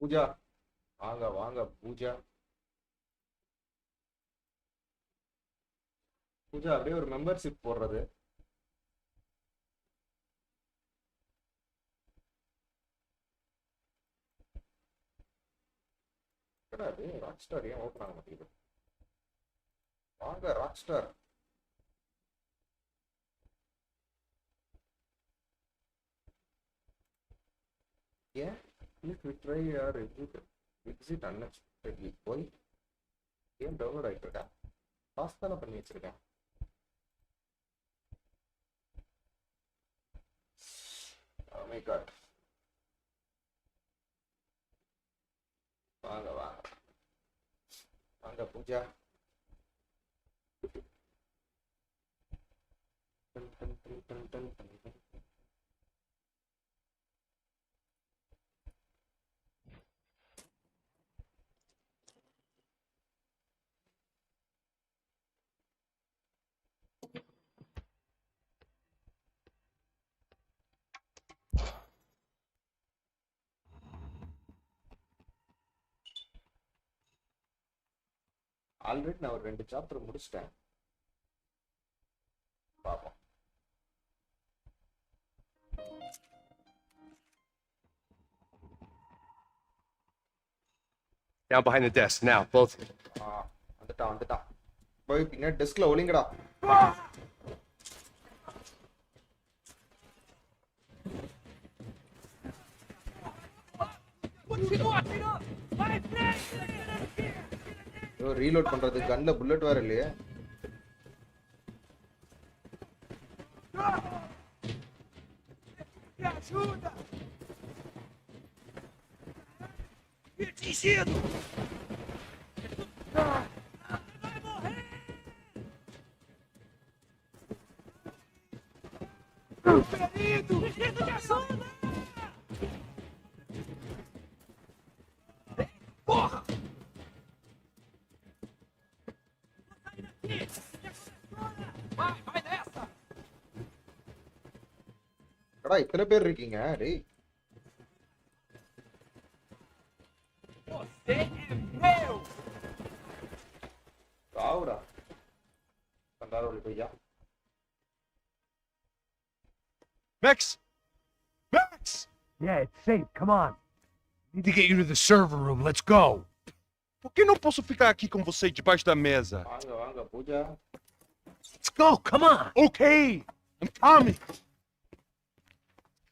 பூஜா வாங்க வாங்க பூஜா. பூஜா அப்படியே ஒரு மெம்பர்ஷிப் போடுறது. அது ராக் ஸ்டார் ஏன் ஓப்பன் ஆக மாட்டேங்குது? வாங்க ராக் ஸ்டார். ஏன் ட்ரை ஆர் எக்ஸிட் அன்எக்ஸ்பெக்டட்லி போய் கேம் டவுன்லோட் ஆகிட்டு இருக்கா? பாஸ் தானே பண்ணி வச்சிருக்கேன். Oh my god. வாங்க வாங்க வாங்க பூஜா. ஆல்ரெடி நான் ஒரு 2 சாப்டர் முடிச்சிட்டேன். பாப்போம். Down behind the desk now, both. வந்துட்டான். போய் பின்னாடி டெஸ்க்ல ஒளிங்கடா. ரீலோட் பண்றது கன்ல புல்லட் வேற இல்லையே. கடா இத்தனை பேர் இருக்கீங்க டேய். ராவுடா கண்டாரோலி பையா. Max! Max! Yeah, it's safe. Come on. Need to get you to the server room. Let's go. Por que não posso ficar aqui com você debaixo da mesa? வாங்க வாங்க Pooja. Let's go. Come on. Okay, I'm coming.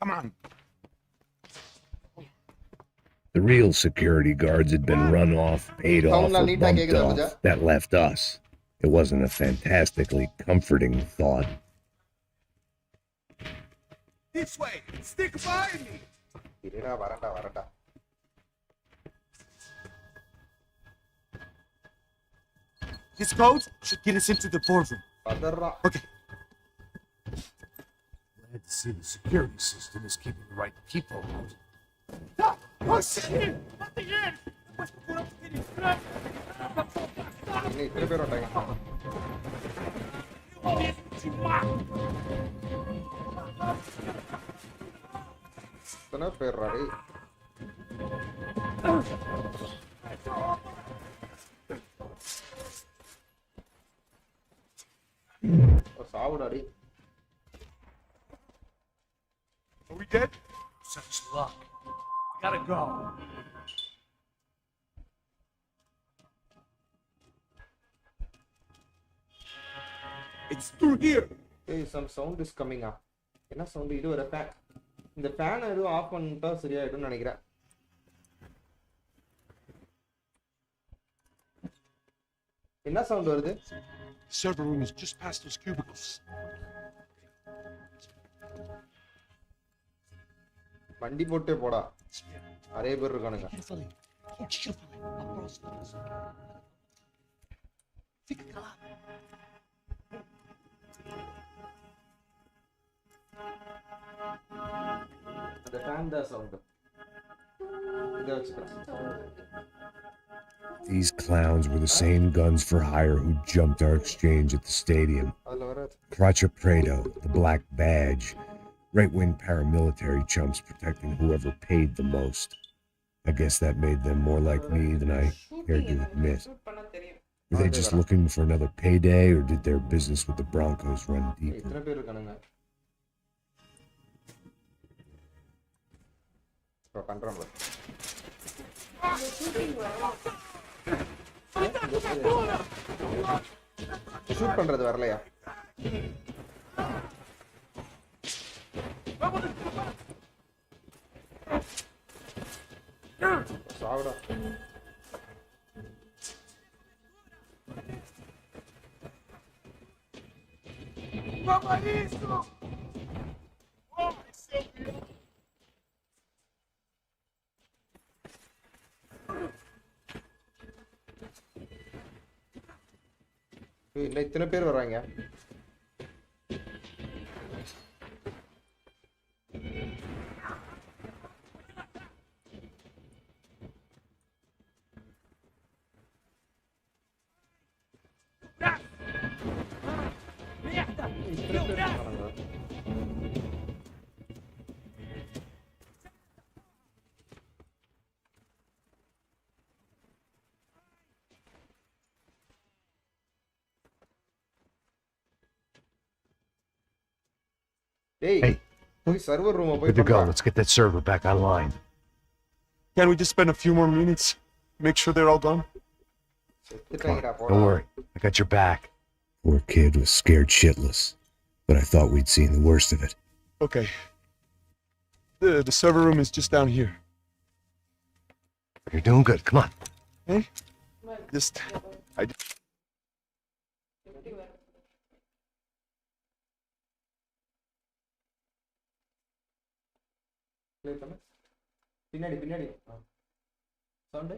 Come on. The real security guards had been run off, paid off, or bumped off. That left us. It wasn't a fantastically comforting thought. This way. Stick by me. இருடா வரடா. This code should get us into the boardroom. பதறா. Okay. Glad to see the security system is keeping the right people out. இத்தனை பேர் வந்தாங்க. இத்தனை பேர் ராடி. சாவுடாடி. Are we dead? Such luck. We gotta go. It's through here. Hey, some sound is coming up. என்ன sound? இது ஒரு fan. இந்த fan எதுவும் ஆஃப் பண்ணிட்டா சரியாயிடும்னு நினைக்கிறேன். என்ன சவுண்ட் வருது? The server room is just past those cubicles. வண்டி போட்டே போடா. நிறைய பேர் இருக்கானுங்க. அந்த ஃபேன் தான் சவுண்ட். இத வச்சுக்கிறேன். These clowns were the same guns for hire who jumped our exchange at the stadium. 𝐏𝐞𝐨𝐻, the black badge, right-wing paramilitary chumps protecting whoever paid the most. I guess that made them more like me than I cared to admit. Were they just looking for another payday, or did their business with the Broncos run deeper? Shoot பண்றது வரலையா? சாவுடா. இல்ல இத்தனை பேர் வராங்க. Hey, server room. Good to go. Let's get that server back online. Can we just spend a few more minutes? Make sure they're all gone? Don't worry. I got your back. Poor kid was scared shitless, but I thought we'd seen the worst of it. Okay. The server room is just down here. You're doing good. Come on. Hey? Just... பின்னாடி பின்னாடி sound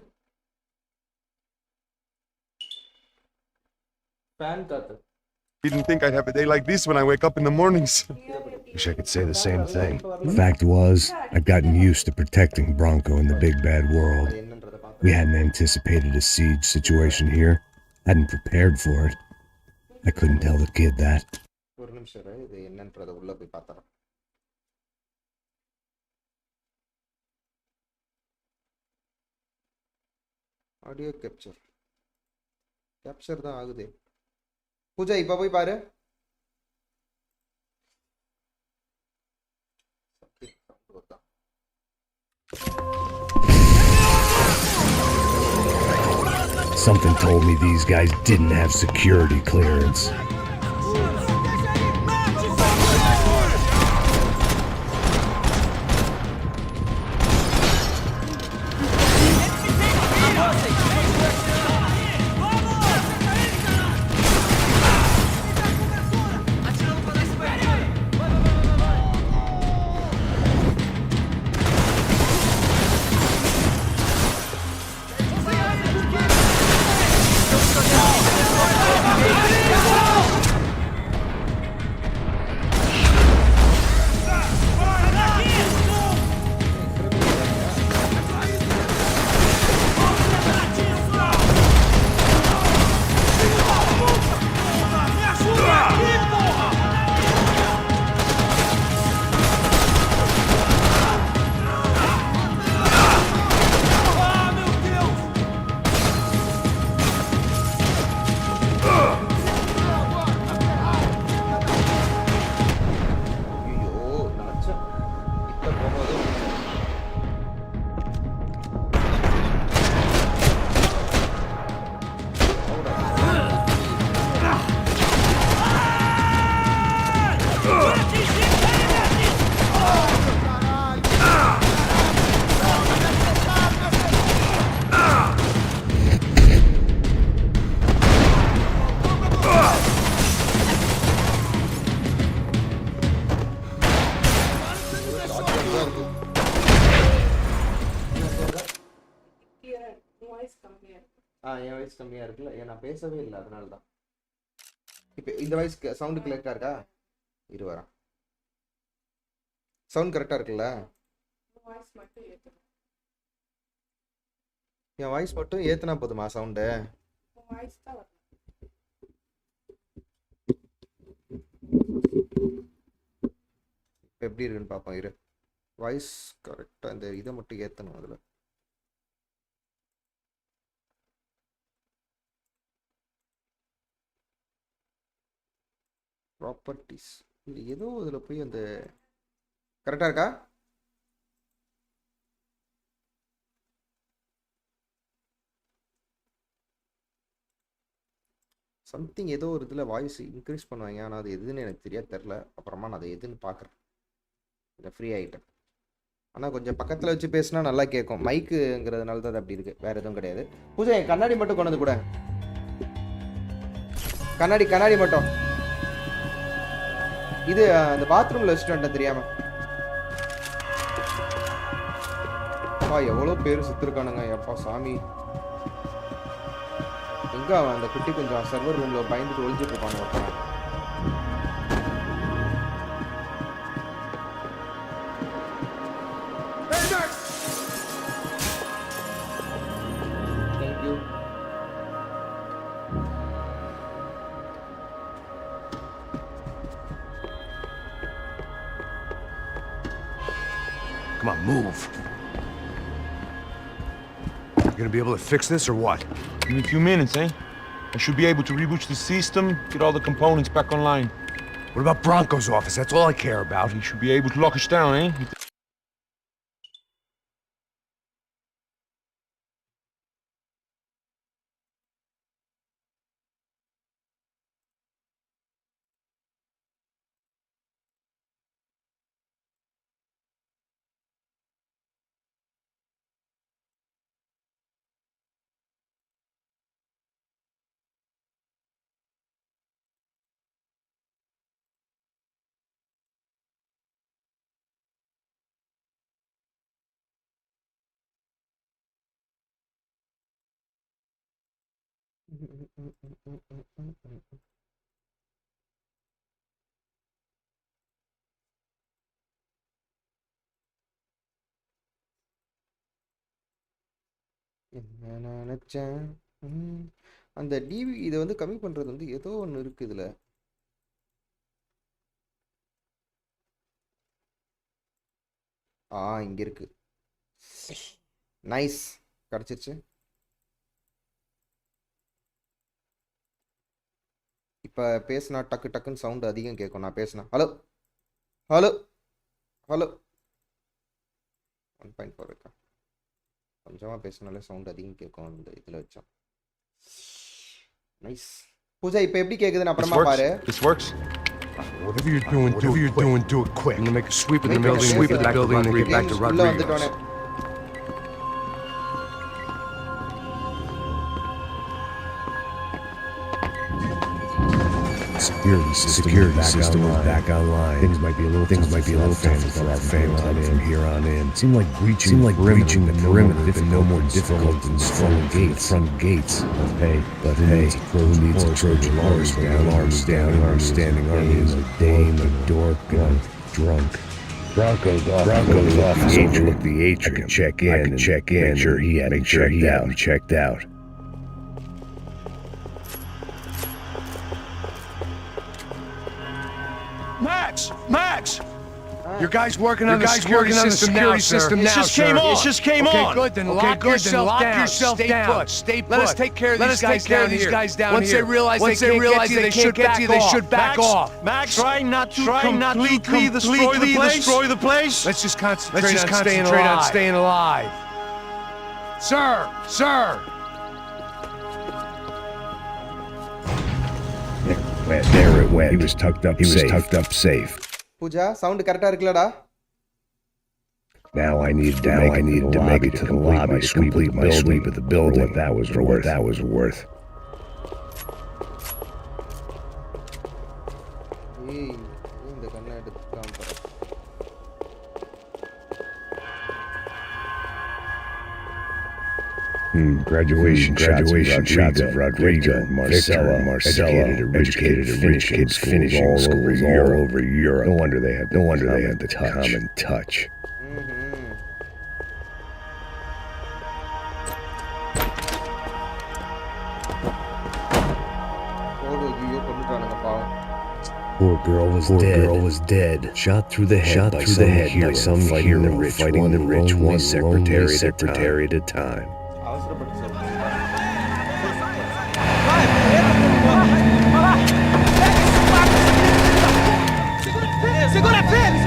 fan காத்து. Didn't think I'd have a day like this when I wake up in the mornings. Wish I could say the same thing. Fact was, I'd gotten used to protecting Bronco in the big bad world. We hadn't anticipated a siege situation here. Hadn't prepared for it. I couldn't tell the kid that. ஒரு நிமிஷம் இது என்னன்றத உள்ள போய் பார்த்தறேன். Audio capture தான் ஆகுது. பூஜா இப்ப போய் பாரு. Something told me these guys didn't have security clearance. N voice கம்மியா இருக்குல்ல, நான் பேசவே இல்லை, அதனால தான். இப்போ இந்த வாய்ஸ் சவுண்டு கரெக்டா இருக்கா? இரு வரேன். சவுண்ட் கரெக்டா இருக்குல்ல? என் வாய்ஸ் மட்டும் ஏத்துனா போதுமா சவுண்டு? இப்போ எப்படி இருக்குன்னு பார்ப்போம். இரு, வாய்ஸ் கரெக்டாக இந்த இதை மட்டும் ஏற்றணும். அதில் ப்ராப்பர்ட்டிஸ் இது ஏதோ இதில் போய் அந்த கரெக்டாக இருக்கா? சம்திங் ஏதோ ஒரு இதில் வாய்ஸ் இன்க்ரீஸ் பண்ணுவாங்க, ஆனால் அது எதுன்னு எனக்கு தெரில. அப்புறமா நான் அதை எதுன்னு பார்க்குறேன். கொஞ்சம் ஃப்ரீ ஆகிட்டேன். ஆனால் கொஞ்சம் பக்கத்தில் வச்சு பேசினா நல்லா கேட்கும். மைக்குங்கிறதுனால தான் அது அப்படி இருக்குது, வேறு எதுவும் கிடையாது. பூஜை கண்ணாடி மட்டும் கொண்டு கூட, கண்ணாடி மட்டும். இது அந்த பாத்ரூமில் வச்சுட்டு வந்துட்டேன் தெரியாமல். எவ்வளோ பேர் சுற்றிருக்கானுங்க எப்பா சாமி. எங்கே அவன் அந்த குட்டி கொஞ்சம் சர்வர் ரூமில் பயந்துட்டு ஒழிஞ்சிட்டு இருப்பானு ஒருத்தன். Thank you. Come on, move. You gonna be able to fix this or what? In a few minutes, eh? I should be able to reboot the system, get all the components back online. What about Bronco's office? That's all I care about. He should be able to lock us down, eh? என்ன நினைச்சேன். அந்த TV இதை வந்து கம்மி பண்ணுறது வந்து ஏதோ ஒன்று இருக்குது இதில். இங்கே இருக்கு. நைஸ், கிடச்சிருச்சு. இப்போ பேசினா டக்கு டக்குன்னு சவுண்டு அதிகம் கேட்கும். நான் பேசினா ஹலோ ஹலோ ஹலோ 1.4 இருக்கா? கொஞ்சமாக பேசினாலே சவுண்ட் அதிகம் கேட்கும். அந்த இதில் வச்சோம். நைஸ். பூஜா இப்போ எப்படி கேட்குதுன்னு அப்புறமா பாரு. This works. Whatever you're doing, do it quick. I'm gonna make a sweep of the building, and get back to Rodriguez. Security system is back online. Things might be a little tougher for our family from here on in. Seemed like breaching the perimeter been no more difficult than front gates. But hey, who needs a Trojan horse when the alarm's standing army is a dame, a dork, and drunk. Bronco's off overlooked the atrium. I could check in, make sure he hadn't checked out. Max! Your guy's working on the security system now, sir. It just came on. Okay, good. Then lock yourself down. Stay put. Let us take care of these guys down here. Once they realize they can't get to you, they should back off. Max, try not to completely destroy the place. Let's just concentrate on staying alive. Sir! There it went. He was tucked up safe. Pooja, sound correct இருக்குலடா? Now I need to make it to the lobby to complete my sweep of the building. For what that was worth. இந்த கண்ணை எடுத்துட்டான் பாரு. Graduation shots of Rodrigo, Marcella, educated at rich kids finishing schools all over Europe. No wonder they had the common touch. Poor girl was dead. Shot through the head by some hero fighting the rich one secretary at a time. Segura firme!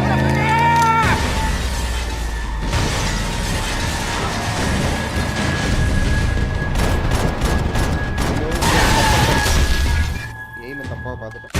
Aim தப்பா பார்த்துட்டேன்.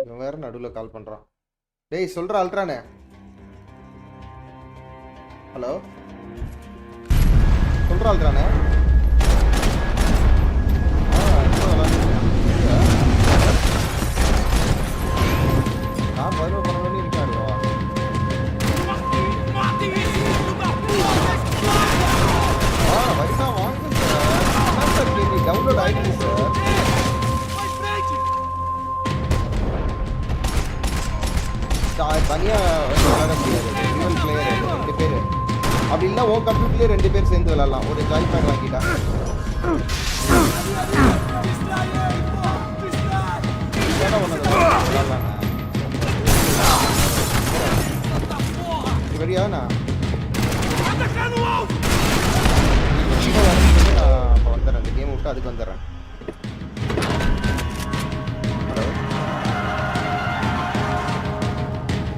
இவன் வேற நடுவில் கால் பண்றான். டேய் சொல்ற அல்ட்ரானே. Hello சொல்ற அல்ட்ரானே. நான் பதில் பண்ணணும்னு இருக்காரு. வரிசா வாங்க சார். கேள்வி டவுன்லோட் ஆயிடுச்சு சார். தனியாக விளையாட முடியாது. ரிவல் பிளேயர் 2 பேர். அப்படி இல்லை உன் கம்ப்யூட்டர்லேயே 2 பேர் சேர்ந்து விளையாடலாம். ஒரு ஜாய் பேட் வாங்கிட்டா விளையாடலாண்ணா. வரியாண்ணா நான் அப்போ வந்துடுறேன். இந்த கேம் விட்டு அதுக்கு வந்துடுறேன்.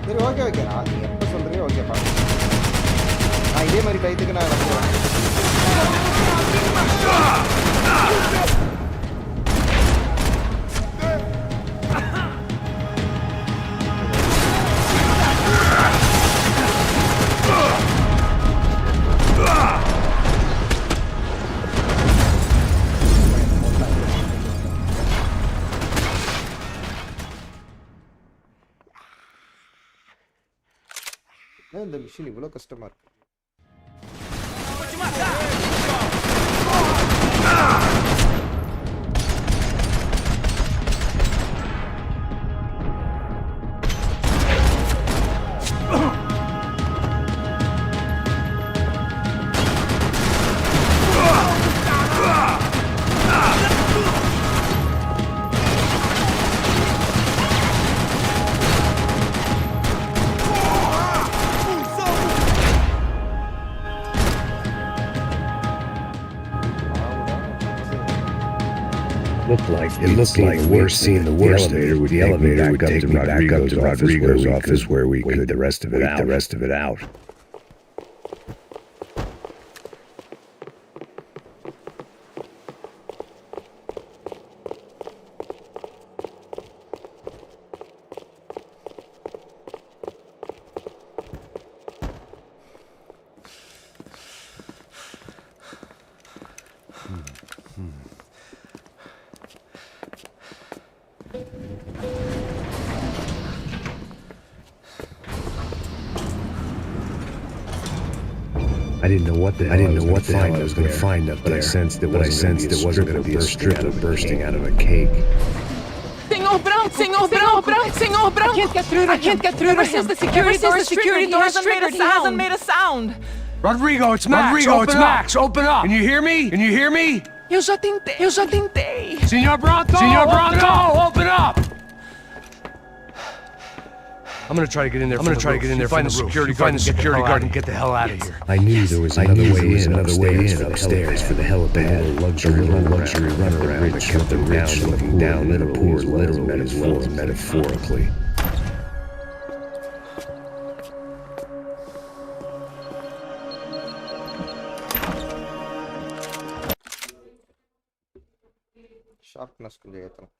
சரி ஓகே ஓகே. நான் நீ எப்போ சொல்கிறீங்க ஓகேப்பா. நான் இதே மாதிரி டயத்துக்கு நான் வந்துடுவேன். இந்த மிஷின் இவ்வளோ கஷ்டமா இருக்கு. It looked like we're seeing the worst. The elevator would take me back up to Rodrigo's office where we could wait the rest of it out. I didn't know what the hell I was going to find up there, but I sensed it wasn't going to be a strip bursting out of a cake. 𝐶𝐿, I can't get through to him. The security door hasn't made a sound. Rodrigo, it's Max. Open up. Can you hear me? Eu já tentei. Senor Bronco, open up. I'm gonna try to get in there. Find the security guard and get the hell out of here. I knew there was another way in upstairs for the helipad. Luxury runaround that kept them looking down at the poor literally as well as metaphorically. Sharpness கொஞ்சம் ஏற்றணும்.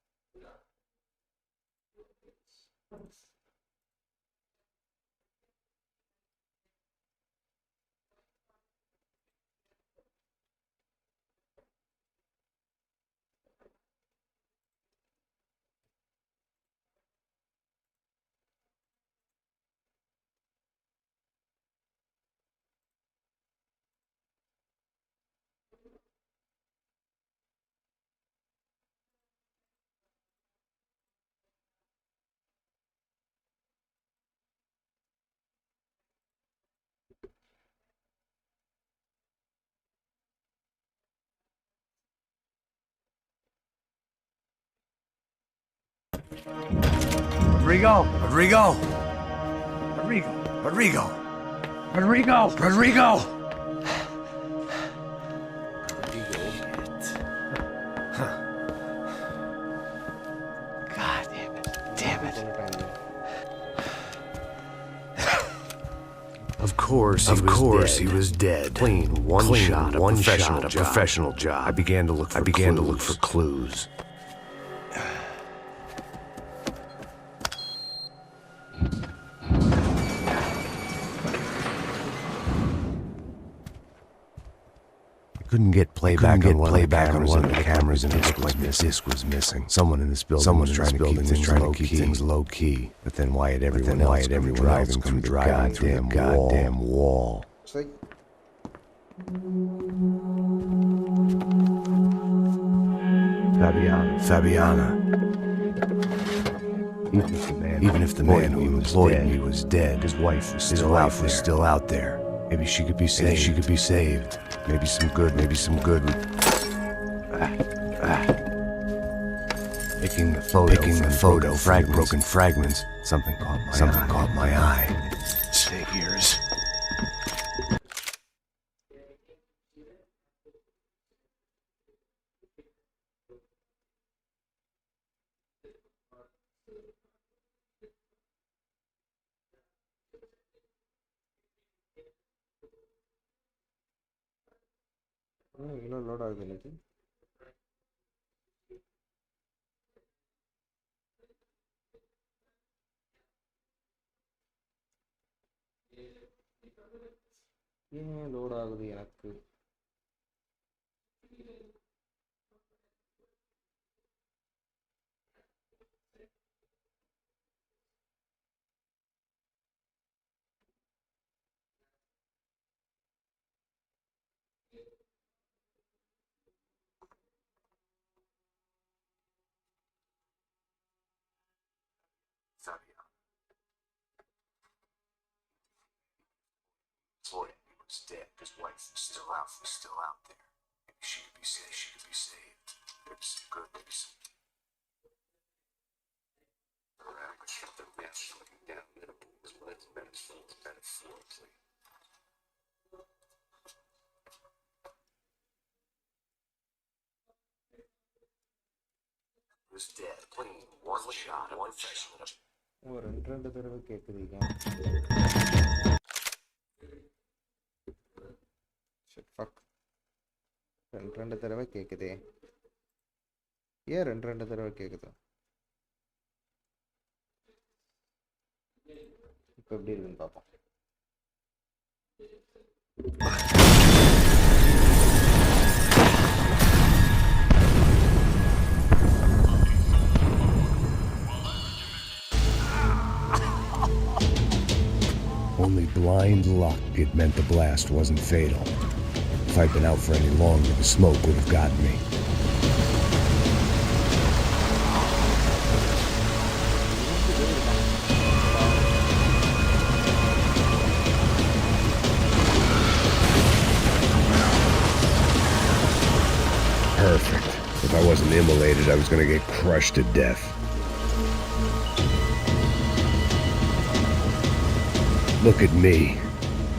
Rodrigo. Rodrigo. Rodrigo. Rodrigo. Rodrigo. Rodrigo. God damn it. Damn it. Of course he was dead. Clean, one shot, a professional job. I began to look for clues. I couldn't get playback on one of the cameras, and the disc was missing. Someone in this building was trying to keep things low key. But then why had everyone else come driving through the goddamn wall? It's like, Fabiana. Even if the man who employed me was dead, his wife was still out there. Maybe she could be saved. Maybe some good. Taking the photo, broken fragments. Something caught my eye. Figures. இன்னும் load ஆகுது எனக்கு. ஏன் load ஆகுது எனக்கு? He was dead. His wife was still out there. Maybe she could be saved. Maybe some good. Around the ship, the mess looking down metaphorically. Was dead. Clean, one shot, one professional. ஒரு ரெண்டு தடவை கேட்குறீங்க. ரெண்டு தடவை கேட்குதே. ஏன் ரெண்டு தடவை கேட்குதா? இப்போ எப்படி இருக்குன்னு பார்ப்போம். Only blind luck it meant the blast wasn't fatal. If I'd been out for any longer, the smoke would have gotten me. Perfect. If I wasn't immolated, I was gonna get crushed to death. Look at me.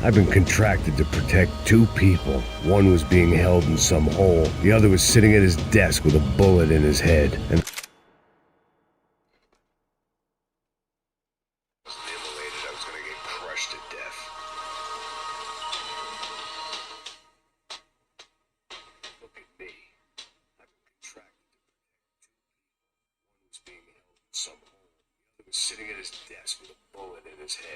I've been contracted to protect two people. One was being held in some hole. The other was sitting at his desk with a bullet in his head. And immolated, I was going to get crushed to death. Look at me. I've been contracted to protect two people. One was being held in some hole. The other was sitting at his desk with a bullet in his head. And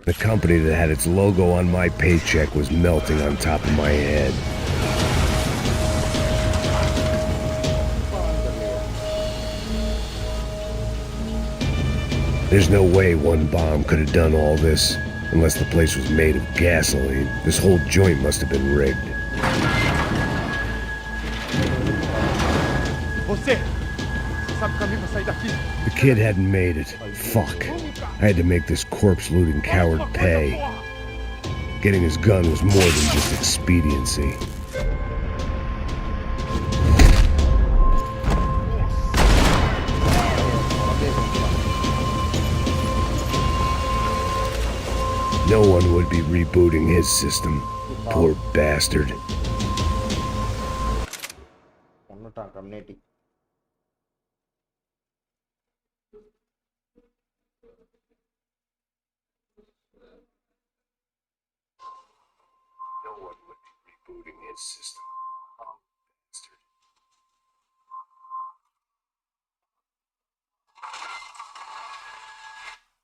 the company that had its logo on my paycheck was melting on top of my head. There's no way one bomb could have done all this, unless the place was made of gasoline. This whole joint must have been rigged. The kid hadn't made it. Fuck. I had to make this corpse-looting coward pay. Getting his gun was more than just expediency. No one would be rebooting his system. Poor bastard. ஒன்னுட்டான் community. No one would be rebooting his system. Bastard.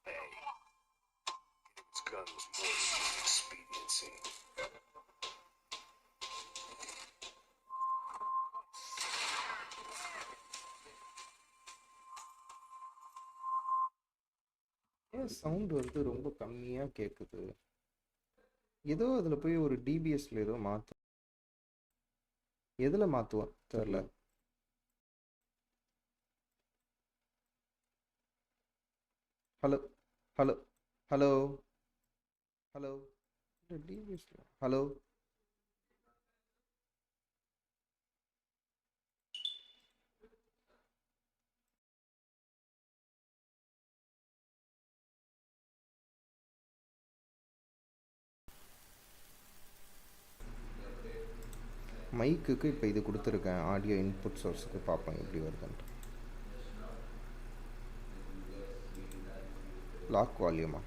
Hey. His gun was more than expediency. ஏன் sound வந்து ரொம்ப கம்மியா கேக்குது? ஏதோ அதுல போய் ஒரு டிபிஎஸ்ல ஏதோ மாத்து. எதுல மாத்துவோம் தெரியல. ஹலோ ஹலோ ஹலோ ஹலோ டிபிஎஸ்ல ஹலோ மைக்குக்கு இப்போ இது கொடுத்துருக்கேன் ஆடியோ இன்புட் சோர்ஸுக்கு பார்ப்பேன் எப்படி வருதுன்ட்டு. லாக் வால்யூமா?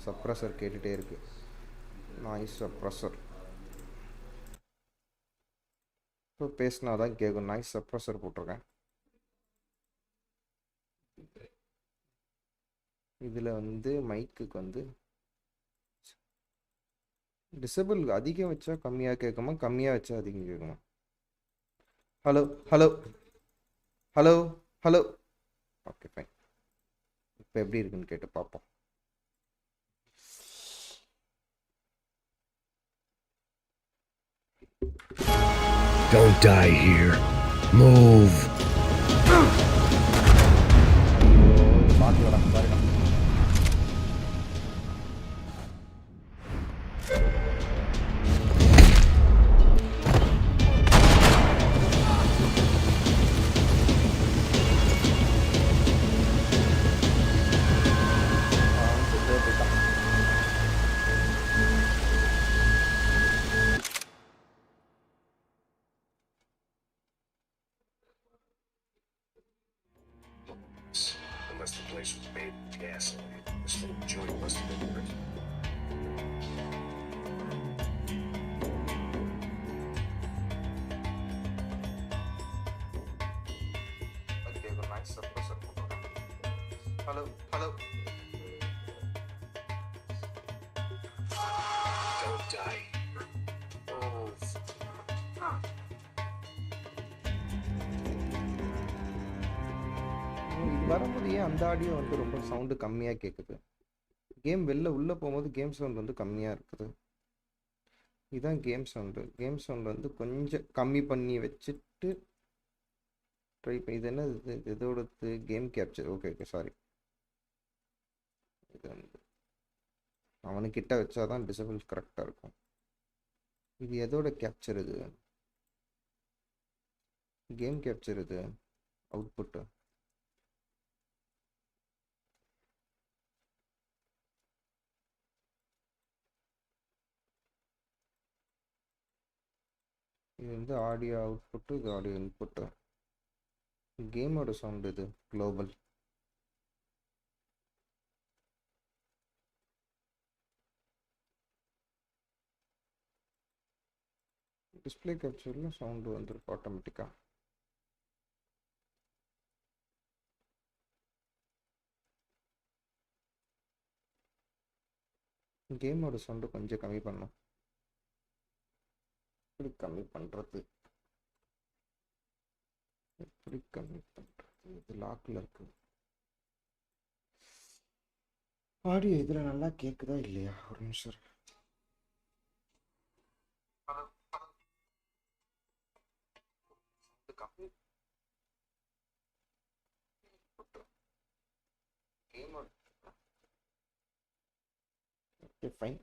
சப்ரஸர் கேட்டுகிட்டே இருக்கு. நாய்ஸ் சப்ரஸர் இப்போ பேசினா தான் கேட்கும். நாய்ஸ் சப்ரஸர் போட்டிருக்கேன். இதில் வந்து மைக்குக்கு வந்து டிசபிள் அதிகம் வச்சா கம்மியாக கேட்குமா, கம்மியாக வச்சா அதிகம் கேட்குமா? Hello hello hello hello okay fine. இப்போ எப்படி இருக்குன்னு கேட்டு பார்ப்போம். Don't die here. Move. பார்க்கலாம் பாருங்க. Unless the place was made of gasoline, this little joint must have been written. Hello hello Don't die. Move. இது வரும்போது ஏன் அந்த ஆடியோ வந்து ரொம்ப சவுண்டு கம்மியாக கேட்குது? கேம் வெளில உள்ளே போகும்போது கேம் சவுண்ட் வந்து கம்மியாக இருக்குது. இதுதான் கேம் சவுண்டு. கேம் சவுண்ட் வந்து கொஞ்சம் கம்மி பண்ணி வச்சுட்டு ட்ரை பண்ணி. இது என்ன இது? இதோட game capture. Okay okay sorry. இது வந்து அவனுக்கிட்ட வச்சா தான் டிசபிள் கரெக்டாக இருக்கும். இது எதோட கேப்சர்? இது கேம் கேப்சர். இது அவுட்புட்டு. இது வந்து ஆடியோ அவுட்புட்டு, இது ஆடியோ இன்புட்டு. கேமோட சவுண்ட் இது குளோபல். டிஸ்பிளே கேப்சரில் சவுண்டு வந்துருக்கு ஆட்டோமேட்டிக்காக. கேமோட சவுண்டு கொஞ்சம் கம்மி பண்ணணும். எப்படி கம்மி பண்ணுறது? எப்படி கம்மி பண்ணுறது? இது லாக்கில் இருக்கு. ஆடியோ இதில் நல்லா கேட்குதா இல்லையா? ஒரு நிமிஷம். கம்மி ஓகே ஃபைன்.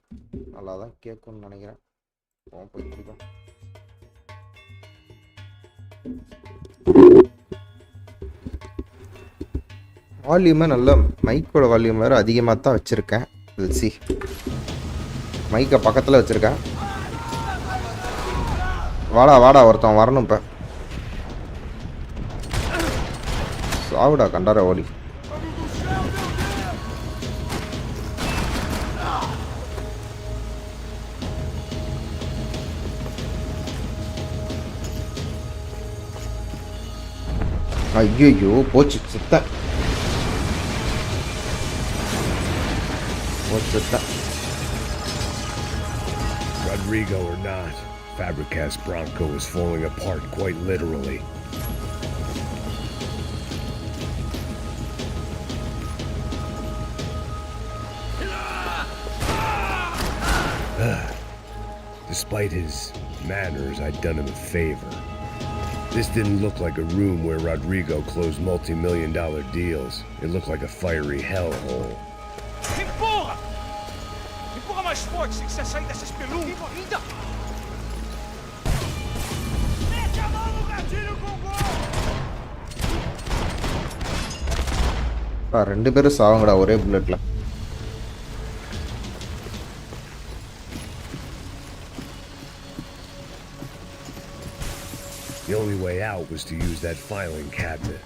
நல்லா தான் கேட்கும்னு நினைக்கிறேன். போயிட்டு இருக்கோம். வால்யூமை நல்ல மைக்கோட வால்யூம் வேறு அதிகமாக தான் வச்சுருக்கேன். சி மைக்கை பக்கத்தில் வச்சுருக்கேன். வாடா வாடா ஒருத்தன் வரணும். இப்போ சாவுடா கண்டார ஓலி. ஐயோ போச்சு சுத்தம். Rodrigo or not, 𝐵𝙰𝙗 is falling apart quite literally. Despite his manners, I'd done him a favor. This didn't look like a room where Rodrigo closed multi-million-dollar deals. It looked like a fiery hellhole. Empurra! Empurra mais forte, sem que você sair dessa espelunca! Ainda! Mete a mão no gatilho com gol! ரெண்டு பேரும் சாவுங்கடா ஒரே புல்லட்ல. The only way out was to use that filing cabinet.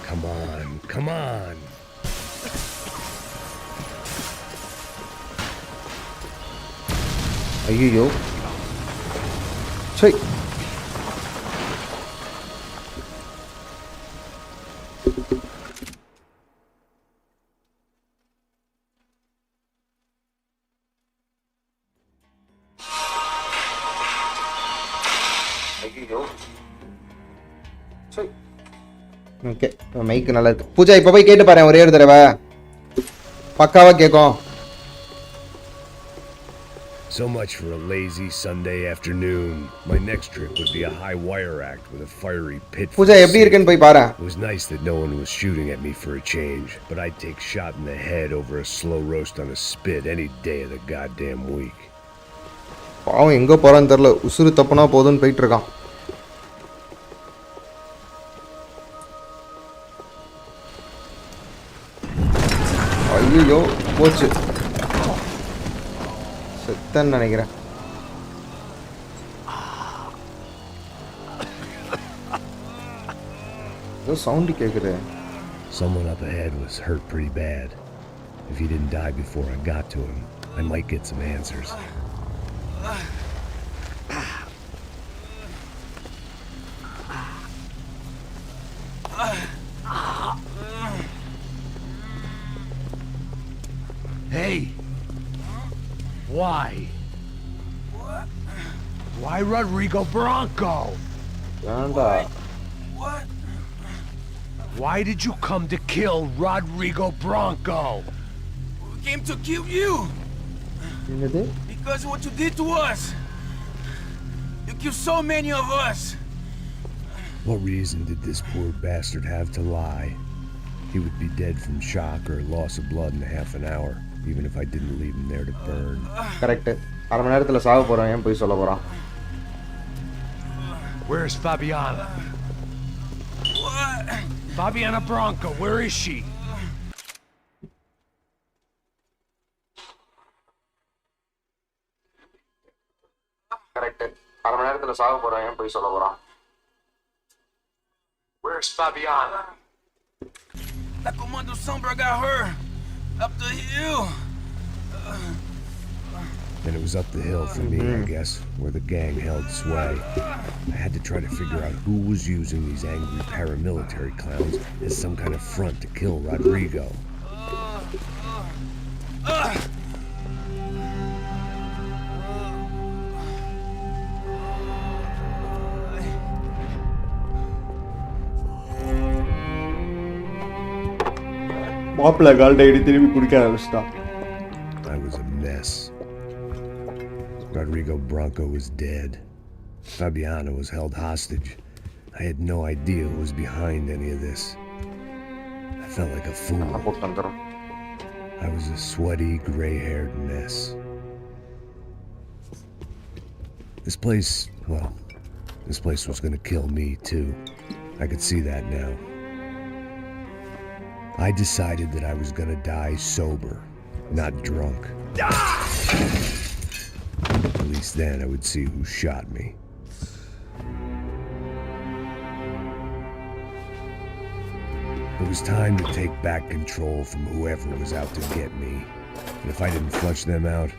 Come on, come on! ஐயோ சை. Okay மைக்கு நல்லா இருக்கு. பூஜா இப்போ போய் கேட்டு பாரு ஒரே ஒரு தடவை, பக்காவா கேட்கும். So much for a lazy Sunday afternoon. My next trip would be a high wire act with a fiery pit. Pooja எப்படி இருக்குன்னு போய் பாரு. It was nice that no one was shooting at me for a change, but I'd take shot in the head over a slow roast on a spit any day of the goddamn week. பாவம் எங்க போறான்னு தெரியல, உசுறு தப்புனா போதுன்னு போயிட்டு இருக்கான். ஐயோ போச்சு செத்தன்னு நினைக்கிறேன். ஏதோ சவுண்டு கேக்குது. Someone up ahead was hurt pretty bad. If he didn't die before I got to him, I might get some answers. Hey! Why? Why Rodrigo Bronco? ஏண்டா Why did you come to kill Rodrigo Bronco? We came to kill you என்னது? because of what you did to us. You killed so many of us. What reason did this poor bastard have to lie? He would be dead from shock or loss of blood in half an hour, even if I didn't leave him there to burn. Correct. அரை மணி நேரத்துல சாக போறான், ஏன் போய் சொல்ல போறான்? Where's Fabiana? What? Fabiana Bronco, where is she? Correct. அரை மணி நேரத்துல சாக போறான், ஏன் போய் சொல்ல போறான்? Where's Fabiana? That Comando Sombra got her up the hill. And it was up the hill for me, I guess, where the gang held sway. I had to try to figure out who was using these angry paramilitary clowns as some kind of front to kill Rodrigo. மாப்பிள்ள கால்ட இடி திரும்பி குடிக்க ஆரம்பிச்சிட்டான். I was a mess. Rodrigo Bronco was dead. Fabiana was held hostage. I had no idea who was behind any of this. I felt like a fool. I was a sweaty, gray-haired mess. This place, well, this place was gonna kill me too. I could see that now. I decided that I was gonna die sober, not drunk. At least then I would see who shot me. It was time to take back control from whoever was out to get me. And if I didn't flush them out,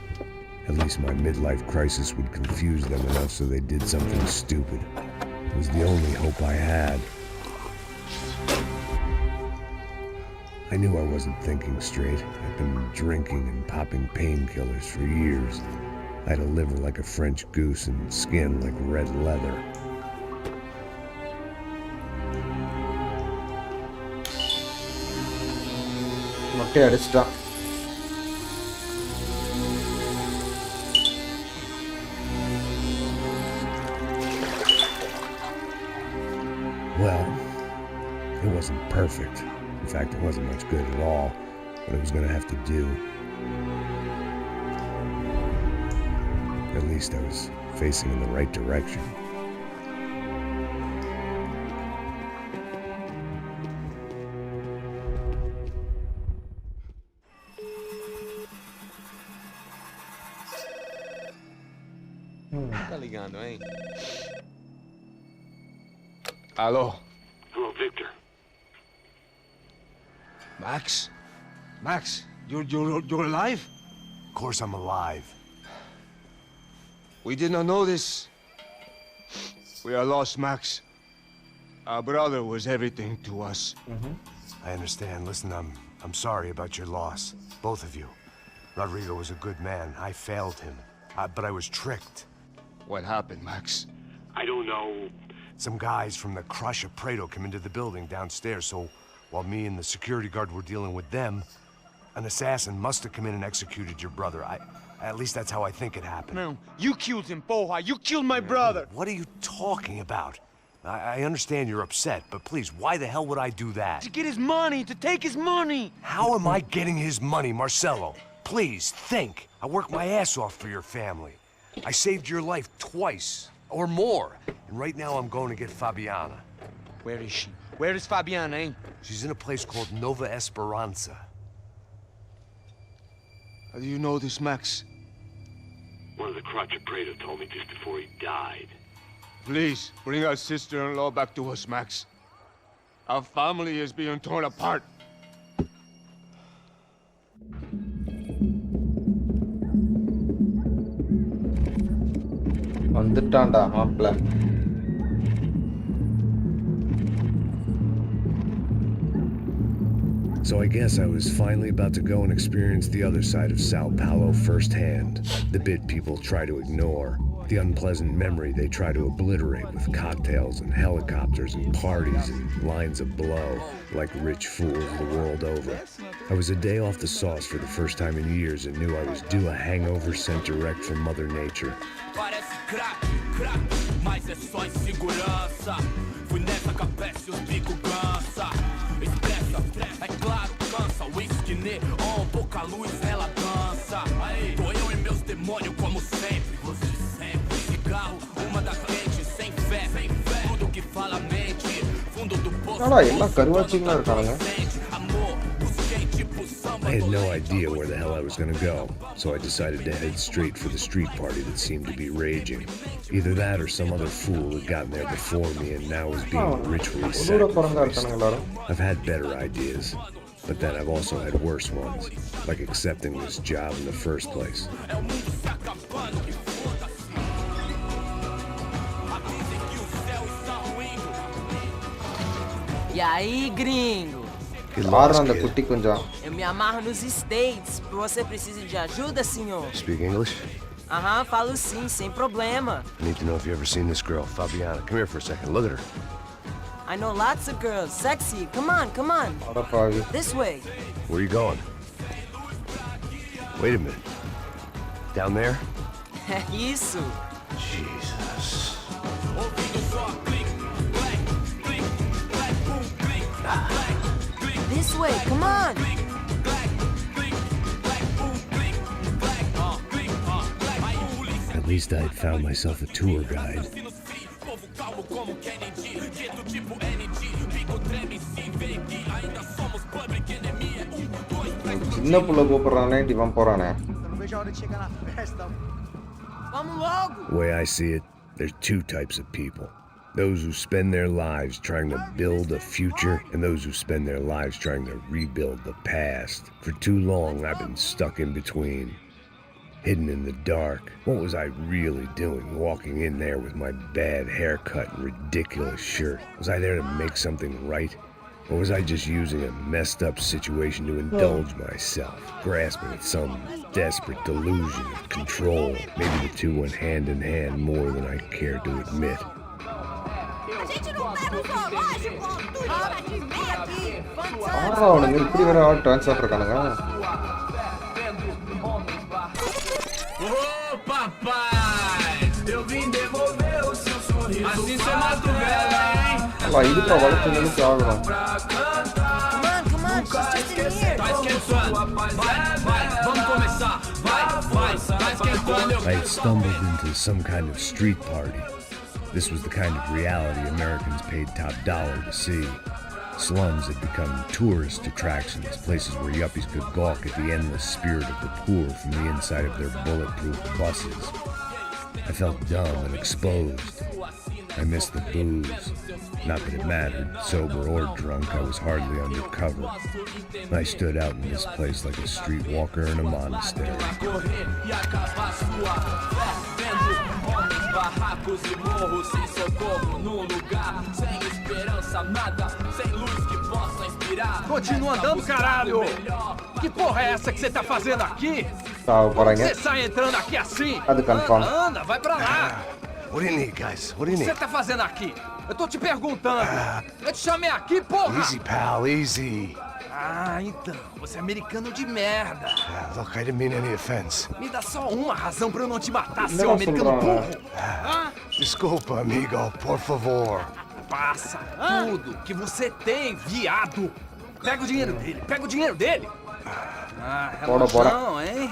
at least my midlife crisis would confuse them enough so they did something stupid. It was the only hope I had. I knew I wasn't thinking straight. I'd been drinking and popping painkillers for years. I had a liver like a French goose and skin like red leather. மொட்டை அடிச்சிட்டான். Well, it wasn't perfect. In fact, it wasn't much good at all, but it was going to have to do. At least I was facing in the right direction. Tá ligando, hein? Alô? Hello, Victor. Max? Max, you're alive? Of course I'm alive. We did not know this. We are lost, Max. Our brother was everything to us. I understand. Listen, I'm sorry about your loss. Both of you. Rodrigo was a good man. I failed him. But I was tricked. What happened, Max? I don't know. Some guys from the 𝐏𝐸𝐴 came into the building downstairs, so while me and the security guard were dealing with them, an assassin must have come in and executed your brother. At least that's how I think it happened. No, you killed him, porra. You killed my brother. What are you talking about? I understand you're upset, but please, why the hell would I do that? To get his money, to take his money. How am I getting his money, Marcelo? Please, think. I worked my ass off for your family. I saved your life twice, or more. And right now I'm going to get Fabiana. Where is she? Where is Fabiana, eh? She's in a place called Nova Esperanza. How do you know this, Max? One of the 𝐏𝐸𝐴 told me just before he died. Please, bring our sister-in-law back to us, Max. Our family is being torn apart. வந்துட்டான்டா மாப்ள. So I guess I was finally about to go and experience the other side of Sao Paulo firsthand. The bit people try to ignore. The unpleasant memory they try to obliterate with cocktails and helicopters and parties and lines of blow, like rich fools the world over. I was a day off the sauce for the first time in years and knew I was due a hangover sent direct from Mother Nature. Parece crack, mas é só insegurança. Fui nessa capeste, os bico cansa. Expressa, é claro, cansa. O ENGINNE, pouca luz, ela dança. Tô eu e meus demônios como sempre. Gosto de sempre. Cigarro, uma da frente, sem fé. Tudo que fala mente. Fundo do poço. ஆனா எல்லாம் கருவாச்சிங்களா இருக்கானுங்க. I had no idea where the hell I was going to go, so I decided to head straight for the street party that seemed to be raging. Either that or some other fool had gotten there before me and now was being ritually sacrificed. I've had better ideas, but then I've also had worse ones, like accepting this job in the first place. E aí, gringo? Get ஆறு lost, அந்த kid. குட்டி கொஞ்சம். Eu me amarro nos States. Você precisa de ajuda, senhor? Speak English? Aham, falo sim, sem problema. I need to know if you've ever seen this girl, Fabiana. Come here for a second. Look at her. I know lots of girls. Sexy. Come on, come on. அடப்பாவி. This way. Where are you going? Wait a minute. Down there? É isso. Jesus. This way, come on. At least I had found myself a tour guide. Povo calmo como Kennedy, gueto tipo NG, bico treme, sim, vem aqui, ainda somos public enemy. 2, 3, சின்ன புள்ள கூப்பிடுறானே இவன் போறானே. The way I see it, there's two types of people. Those who spend their lives trying to build a future, and those who spend their lives trying to rebuild the past. For too long, I've been stuck in between. Hidden in the dark. What was I really doing walking in there with my bad haircut and ridiculous shirt? Was I there to make something right? Or was I just using a messed up situation to indulge myself, grasping at some desperate delusion of control? Maybe the two went hand in hand more than I care to admit. அவனுங்க இப்படி வேற transfer இருக்கானுங்க. Ô papai, eu vim devolver o seu sorriso. Assim sou madrugada, hein? இதுக்கு வளர்த்துன்னு ஆகணும். Come on, she's just in here. Tá esquentando. Vai, vamos começar. Vai, tá esquentando. I had stumbled into some kind of street party. This was the kind of reality Americans paid top dollar to see. Slums had become tourist attractions, places where yuppies could gawk at the endless spirit of the poor from the inside of their bulletproof buses. I felt dumb and exposed. I missed the booze. Not that it mattered. Sober or drunk, I was hardly undercover. I stood out in this place like a streetwalker in a monastery. Barracos e morros sem socorro num lugar sem esperança, nada, sem luz que possa inspirar. Continua andando, caralho! Que porra é essa que você tá fazendo aqui? Tá, போறாங்க. Você sai entrando aqui assim? அது confirm. Anda, vai pra lá! What do you need, guys? What do you O que você need? tá fazendo aqui? Eu tô te perguntando! Eu te chamei aqui, porra! Easy, pal, easy. Ah, então, você é americano de merda! Look, I didn't mean any offense. Me dá só uma razão pra eu não te matar, seu Não, americano não. burro! Ah, Desculpa, amigo, por favor. passa tudo que você tem, viado! Pega o dinheiro dele, pega o dinheiro dele! Ah, Bora, bora. relaxão, hein?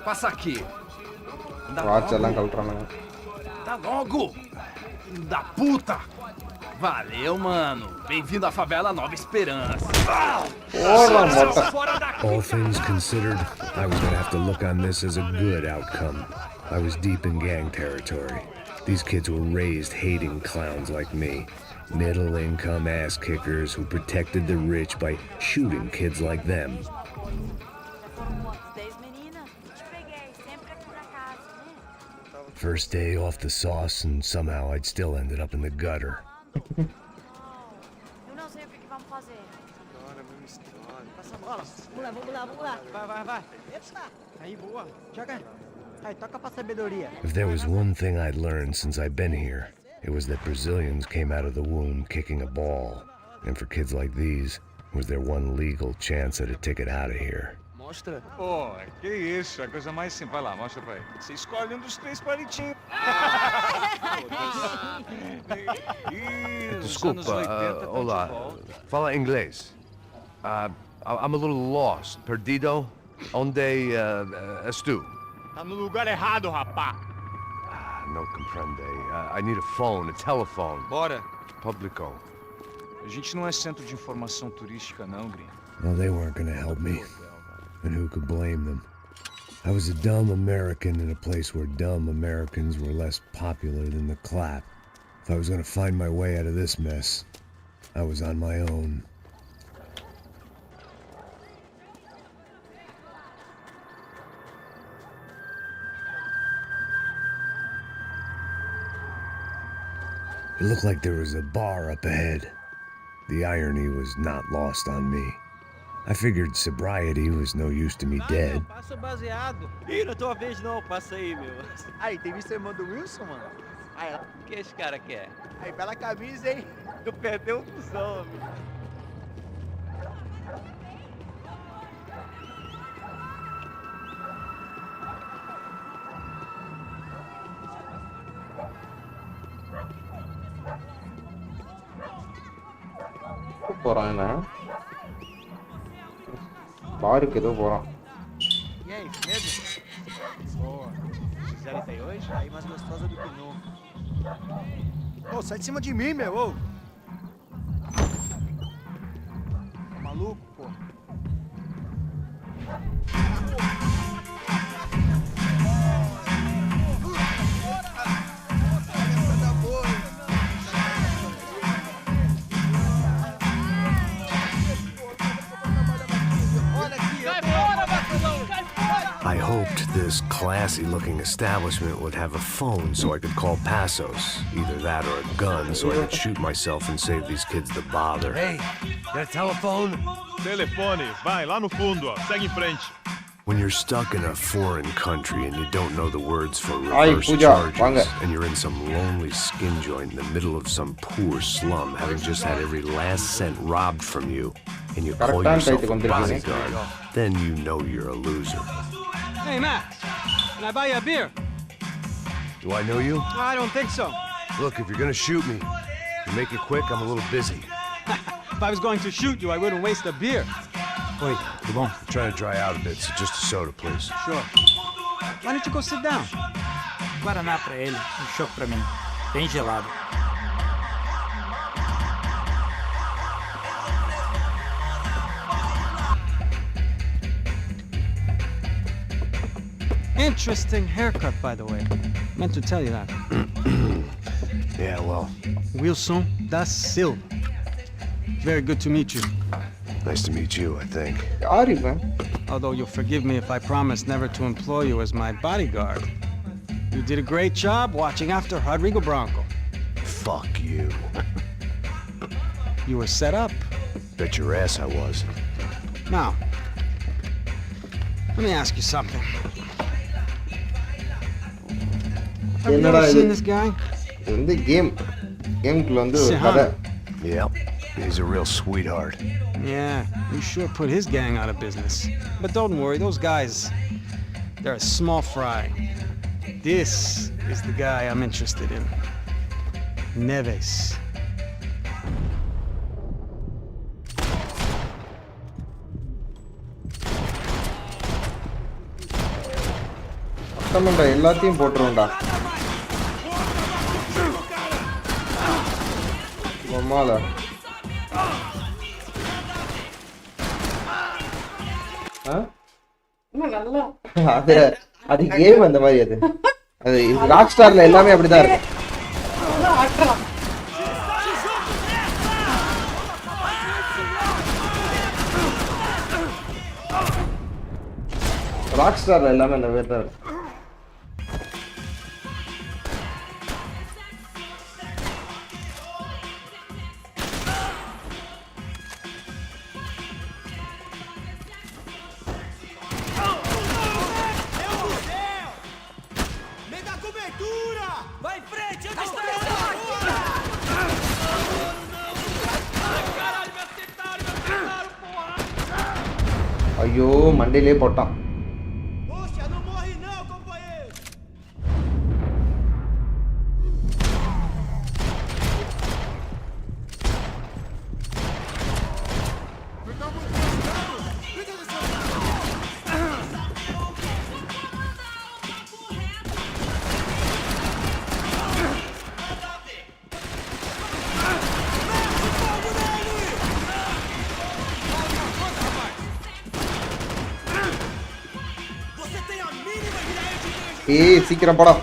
Passa aqui! Dá watch logo! எல்லாம் கழட்டுறானுங்க. Dá logo! Filho da puta! Valeu, mano! Bem-vindo à favela Nova Esperança! Porra, mota. Fora daqui! All things considered, I was gonna have to look on this as a good outcome. I was deep in gang territory. These kids were raised hating clowns like me. Middle-income ass-kickers who protected the rich by shooting kids like them. First day off the sauce, and somehow I'd still ended up in the gutter. Eu não sei o que vamos fazer. Vamos lá. Vai. Eita. Aí, boa. Joga. Aí, toca pra sabedoria. If there was one thing I'd learned since I'd been here, it was that Brazilians came out of the womb kicking a ball. And for kids like these, was their one legal chance at a ticket out of here. Mostra. Pô, que isso, a coisa mais simples. Vai lá, mostra pra ele. Você escolhe um dos 3 palitinhos. Desculpa, olá. Fala inglês. I'm a little lost. Perdido? Onde és tu? Tá no lugar errado, rapá. No comprende. I need a phone, a telephone. Bora. Publico. A gente não é centro de informação turística, não, gringo. Well, they weren't gonna help me. And who could blame them? I was a dumb American in a place where dumb Americans were less popular than the clap. If I was gonna find my way out of this mess, I was on my own. It looked like there was a bar up ahead. The irony was not lost on me. I figured sobriety was no use to me dead. Passa o baseado. Ih, não é tua vez não, passa aí, meu. Aí, tem visto a irmã do Wilson, mano? Aí, ó. O que esse cara quer? Aí, bela camisa, hein? Tu perdeu o cuzão, amigo. போறான் என்ன பாருக்கு ஏதோ போறான் E aí, medo? Boa. Se quiser Margarita aí hoje? Aí mais gostosa do que nunca. Ô, sai de cima de mim, meu, ô! Tá maluco, pô? I hoped this classy-looking establishment would have a phone so I could call Passos. Either that or a gun so I could shoot myself and save these kids the bother. Hey, got a telephone? Telefone, vai lá no fundo, ó. Segue em frente. When you're stuck in a foreign country and you don't know the words for Ay, reverse Pooja, charges, vanga. and you're in some lonely skin joint in the middle of some poor slum, having just had every last cent robbed from you, and you call Correct yourself time a to bodyguard, then you know you're a loser. Hey, Max, can I buy you a beer? Do I know you? I don't think so. Look, if you're gonna shoot me, you make it quick, I'm a little busy. If I was going to shoot you, I wouldn't waste a beer. Wait, come on. I'm trying to dry out a bit, so just a soda, please. Sure. Why don't you go sit down? Guaraná pra ele, chopp pra mim. Bem gelado. Interesting haircut, by the way. Meant to tell you that. Yeah, well, 𝐿𝐿 Very good to meet you. nice to meet you, I think. யார் இவன்? Although you'll forgive me if I promise never to employ you as my bodyguard. You did a great job watching after 𝐼𝐵 Fuck you. You were set up. Bet your ass I was. Now, let me ask you something. Have you என்னடா ever இது? seen this guy? இது வந்து கேம்குள்ள வந்து ஒரு Ssihan. கதை. Yep, he's a real sweetheart. Yeah, you sure put his gang out of business. But don't worry, those guys, they're a small fry. This is the guy I'm interested in. Neves. அட்டமண்டா எல்லாத்தையும் போட்டுருவோம்டா. பொம்மால. அது அது game அந்த மாதிரி அது. அது rock ஸ்டார்ல எல்லாமே அப்படிதான் இருக்கு. ராக் ஸ்டார்ல எல்லாமே அந்த மாதிரி தான் இருக்கு. ஐயோ மண்டையிலே போட்டான். ஏய் சீக்கிரம் போடா.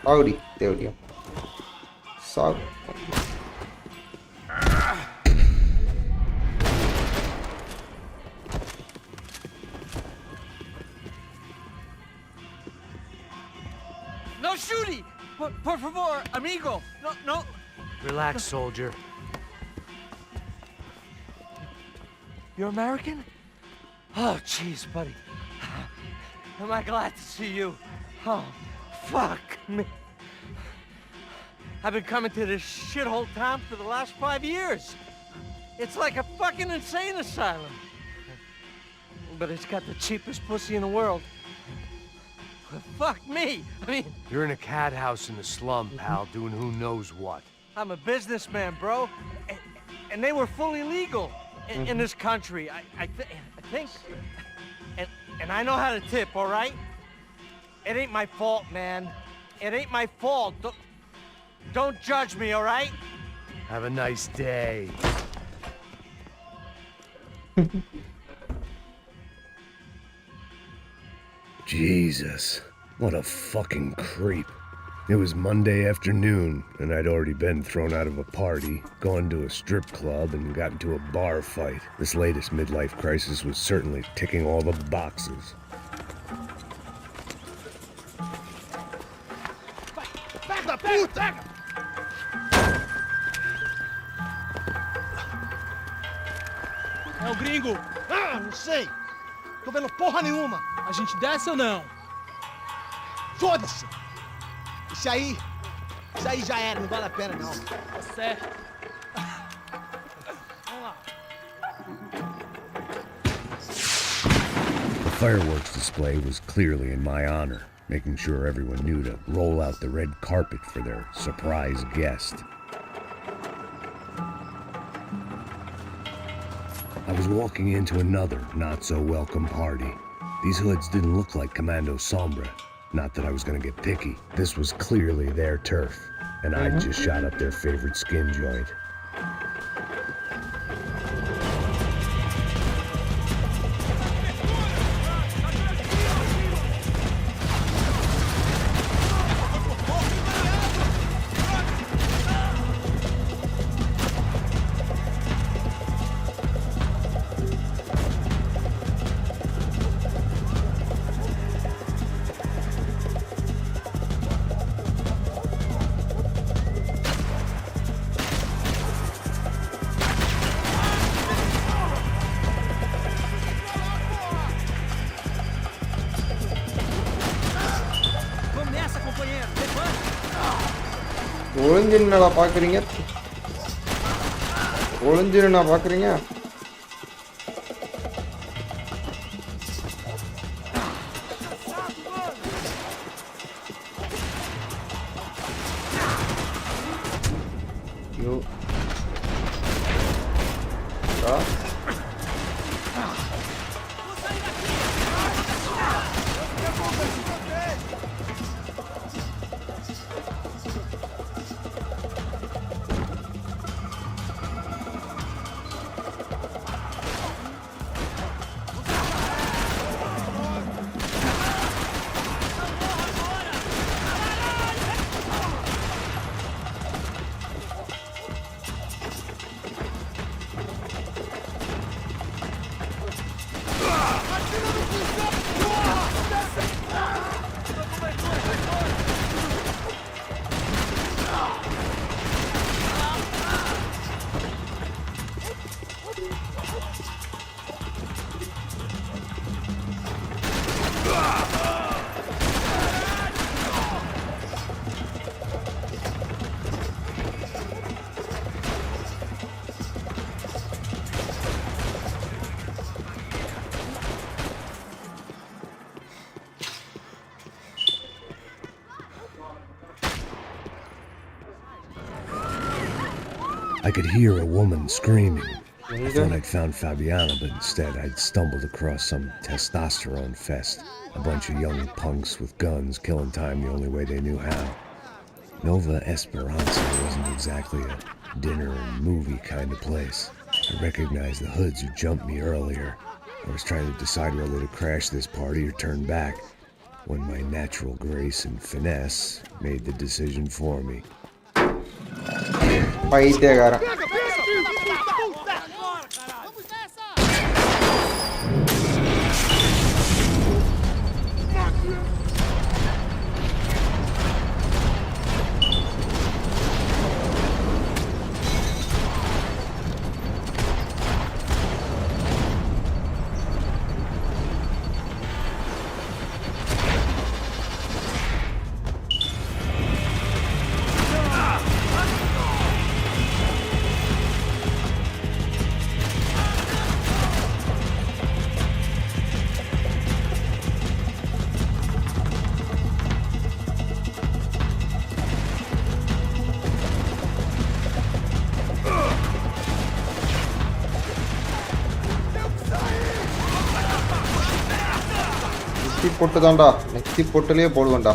சாகுடி தேவடியா Sahoo. No shooting! Por favor, amigo! No, no! Relax, soldier. You're American? Oh, jeez, buddy. Am I glad to see you? Oh, fuck me. I've been coming to this shithole town for the last 5 years. It's like a fucking insane asylum. But it's got the cheapest pussy in the world. Fuck me. I mean... You're in a cat house in the slum, pal, doing who knows what. I'm a businessman, bro. And they were fully legal in this country. I think. And I know how to tip, all right? It ain't my fault, man. It ain't my fault. Don't judge me, all right? Have a nice day. Jesus, what a fucking creep. It was Monday afternoon, and I'd already been thrown out of a party, gone to a strip club, and got into a bar fight. This latest midlife crisis was certainly ticking all the boxes. Pega, puta! É o gringo. Ah, não sei. Tô vendo porra nenhuma. A gente desce ou não? Foda-se. Isso aí já era, não vale a pena não. Tá certo. Vamos lá. The fireworks display was clearly in my honor, making sure everyone knew to roll out the red carpet for their surprise guest. I was walking into another not-so-welcome party. These hoods didn't look like Commando Sombra. Not that I was gonna get picky. This was clearly their turf, and I'd just shot up their favorite skin joint. ஒளிஞ்சிருந்தா பாக்குறீங்க ஒளிஞ்சிருந்தா பாக்குறீங்க யோ I could hear a woman screaming. I thought I'd found Fabiana, but instead I'd stumbled across some testosterone fest. A bunch of young punks with guns killing time the only way they knew how. Nova Esperanza wasn't exactly a dinner and movie kind of place. I recognized the hoods who jumped me earlier. I was trying to decide whether to crash this party or turn back, when my natural grace and finesse made the decision for me. பைத்தியக்காரன் நெத்தி போட்டு தான்டா, நெத்தி போட்டுலயே போடுவேன்டா.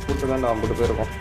போட்டு தான்டா 50 பேர் இருக்கும்.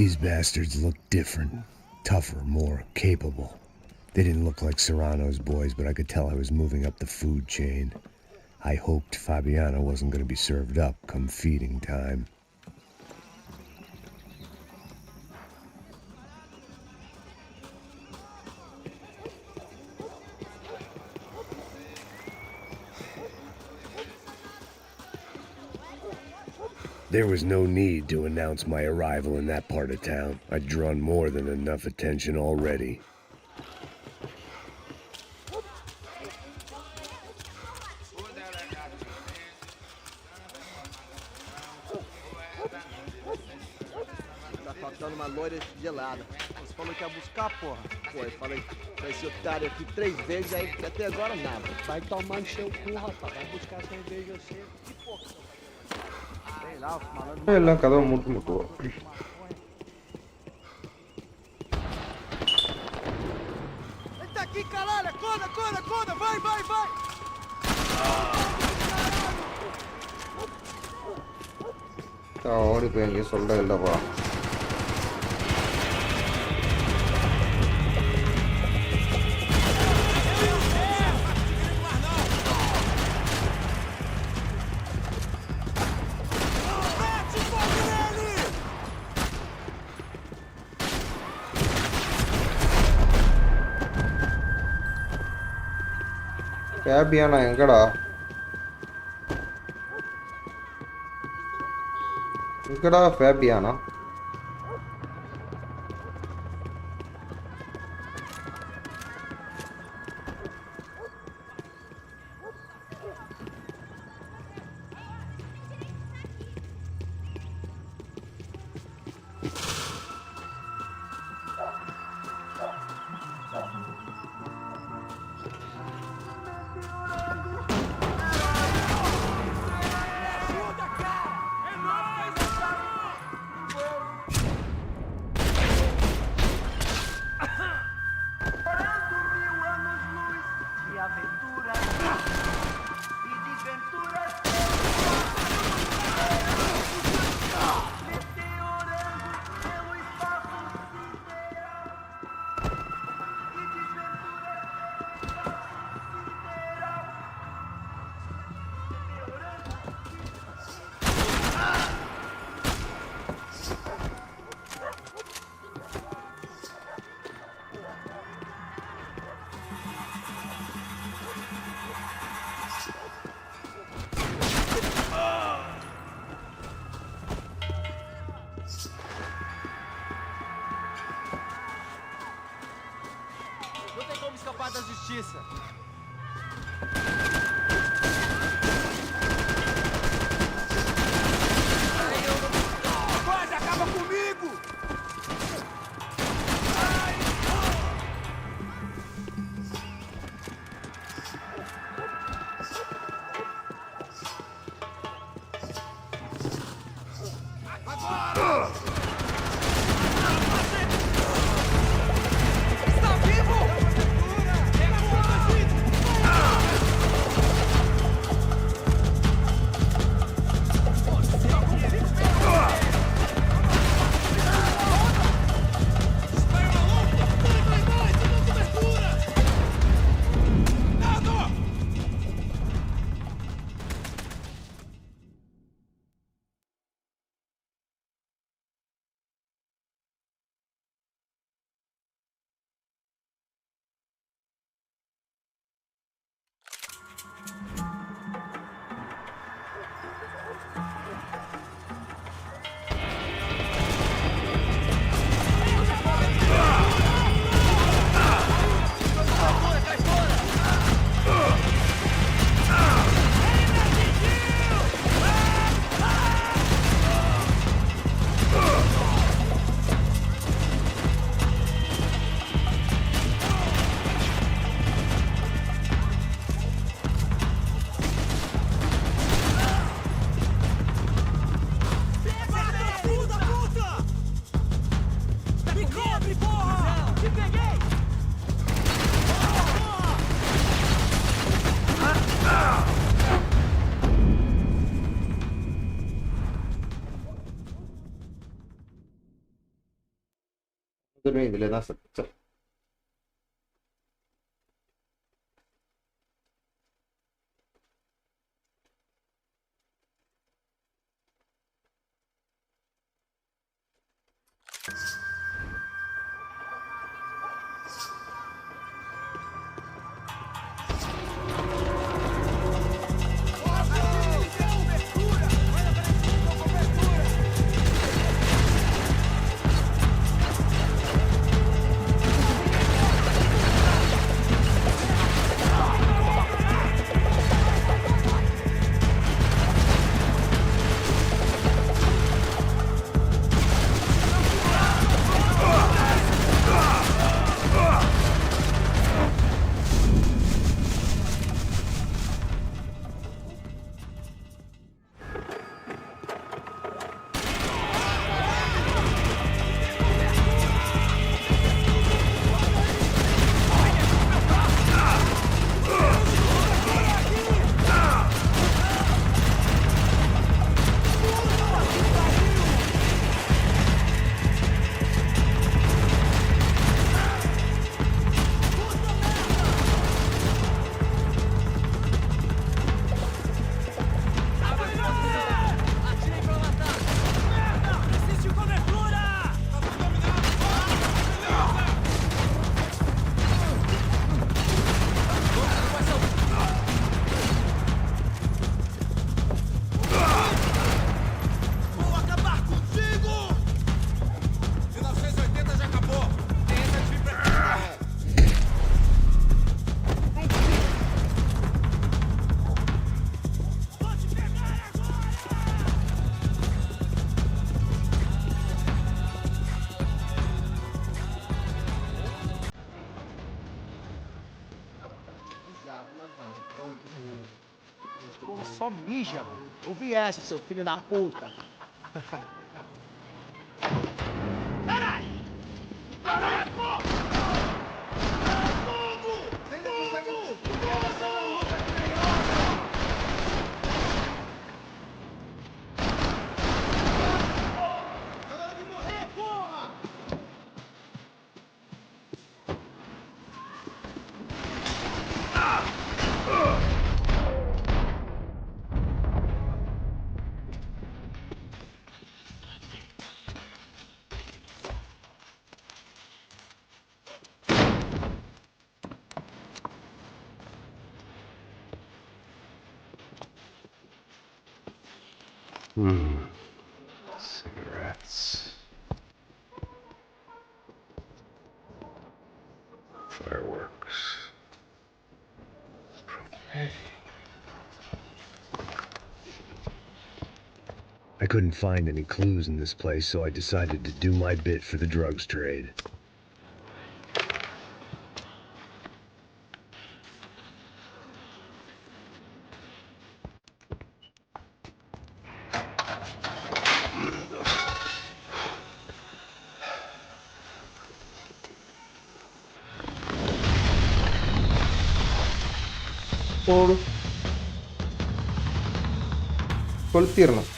These bastards look different, tougher, more capable. They didn't look like Serrano's boys, but I could tell I was moving up the food chain. I hoped Fabiana wasn't going to be served up come feeding time. There was no need to announce my arrival in that part of town. I'd drawn more than enough attention already. Tá faltando uma loira gelada. Você falou que ia buscar, porra. Pô, eu falei, esse otário aqui 3 vezes, aí até agora nada. Vai tomar no seu cu, rapaz. Vai buscar cerveja você. Que porra. எல்லாம் கதவை மூட்டு முட்டுவோம். Tá aqui, caralho! Acorda, acorda, acorda! Vai, vai, vai! ஓடி போய் எங்கேயும் சொல்ல இல்லைப்பா. ஃபேபியானா எங்கடா? எங்கடா ஃபேபியானா? escapar da justiça. Pode, acaba comigo! இதுல தான் சரி. Só mija, mano. Ouvi essa, seu filho da puta. Cigarettes. Fireworks. I couldn't find any clues in this place, so I decided to do my bit for the drugs trade. கொளுத்திடணும்.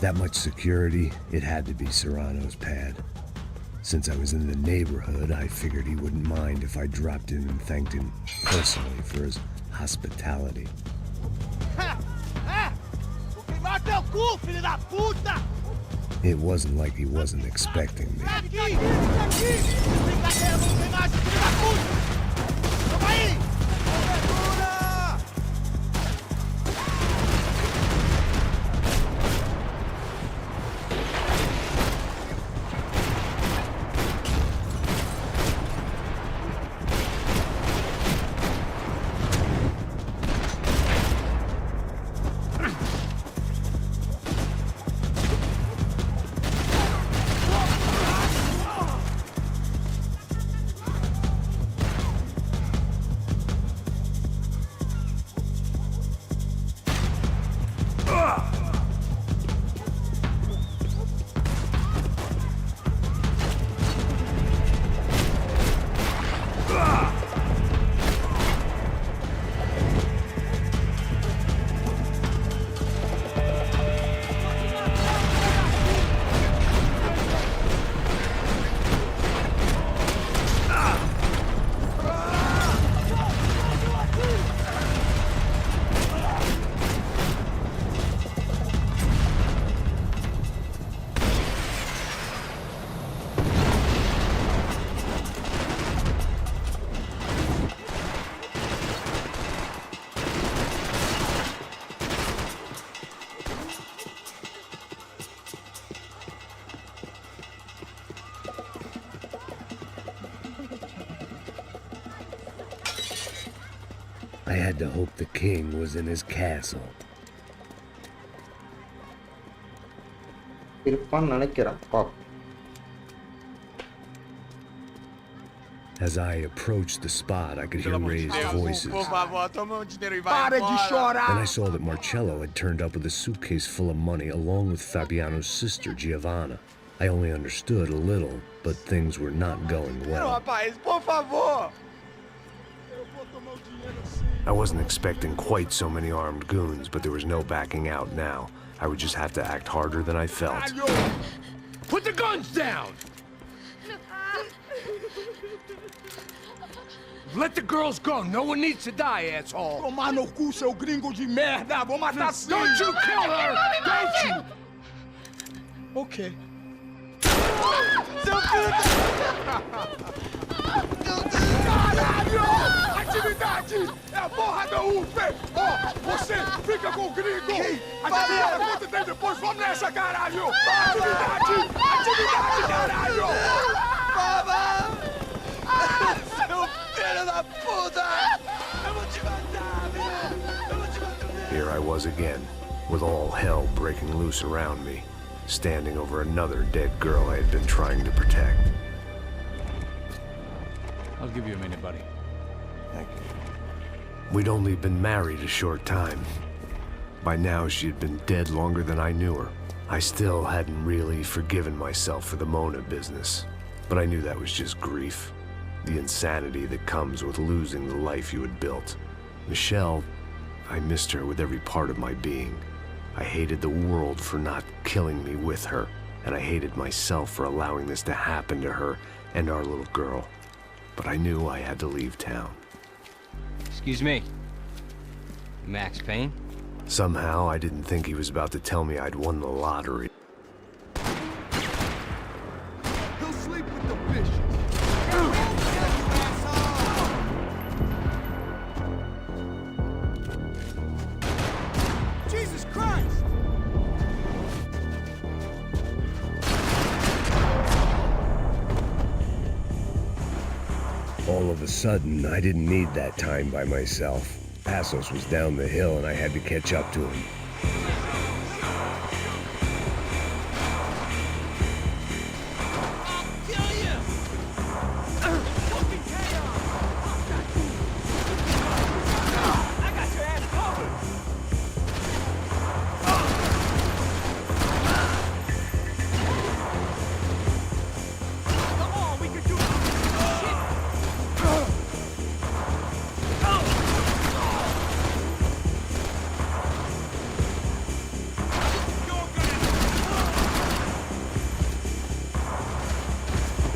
That much security, it had to be Serrano's pad. Since I was in the neighborhood, I figured he wouldn't mind if I dropped in and thanked him personally for his hospitality. It wasn't like he wasn't expecting me. I had to hope the king was in his castle. இருப்பான்னு நினைக்கிறேன். பாப்போம். As I approached the spot, I could hear raised voices. Then I saw that Marcello had turned up with a suitcase full of money along with Fabiano's sister, Giovanna. I only understood a little, but things were not going well. I wasn't expecting quite so many armed goons, but there was no backing out now. I would just have to act harder than I felt. Put the guns down! Let the girls go. No one needs to die, asshole. Tomar no cu, seu gringo de merda. Vou matar sim. Don't you kill her! Don't you? Okay. Seu filho da... Caralho! Atividade! É a porra da UP! Ó, você fica com o gringo! A gente fala quanto tem depois. Vamos nessa, caralho! Atividade! Atividade, caralho! Baba! Seu filho da puta! Eu vou te matar, velho! Eu vou te matar! Here I was again, with all hell breaking loose around me, standing over another dead girl I had been trying to protect. I'll give you a minute, buddy. Thank you. We'd only been married a short time. By now, she had been dead longer than I knew her. I still hadn't really forgiven myself for the Mona business, but I knew that was just grief. The insanity that comes with losing the life you had built. Michelle, I missed her with every part of my being. I hated the world for not killing me with her, and I hated myself for allowing this to happen to her and our little girl. But I knew I had to leave town. Excuse me. Max Payne? Somehow, I didn't think he was about to tell me I'd won the lottery. Jesus Christ! All of a sudden, I didn't need that time by myself. Passos was down the hill and I had to catch up to him.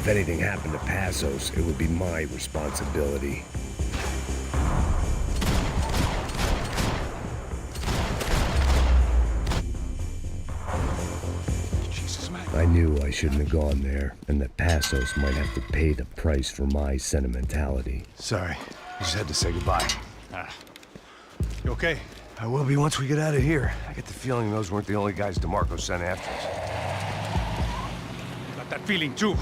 If anything happened to Passos, it would be my responsibility. I knew I shouldn't have gone there, and that Passos might have to pay the price for my sentimentality. Sorry, I just had to say goodbye. You okay? I will be once we get out of here. I get the feeling those weren't the only guys DeMarco sent after us. Got that feeling too.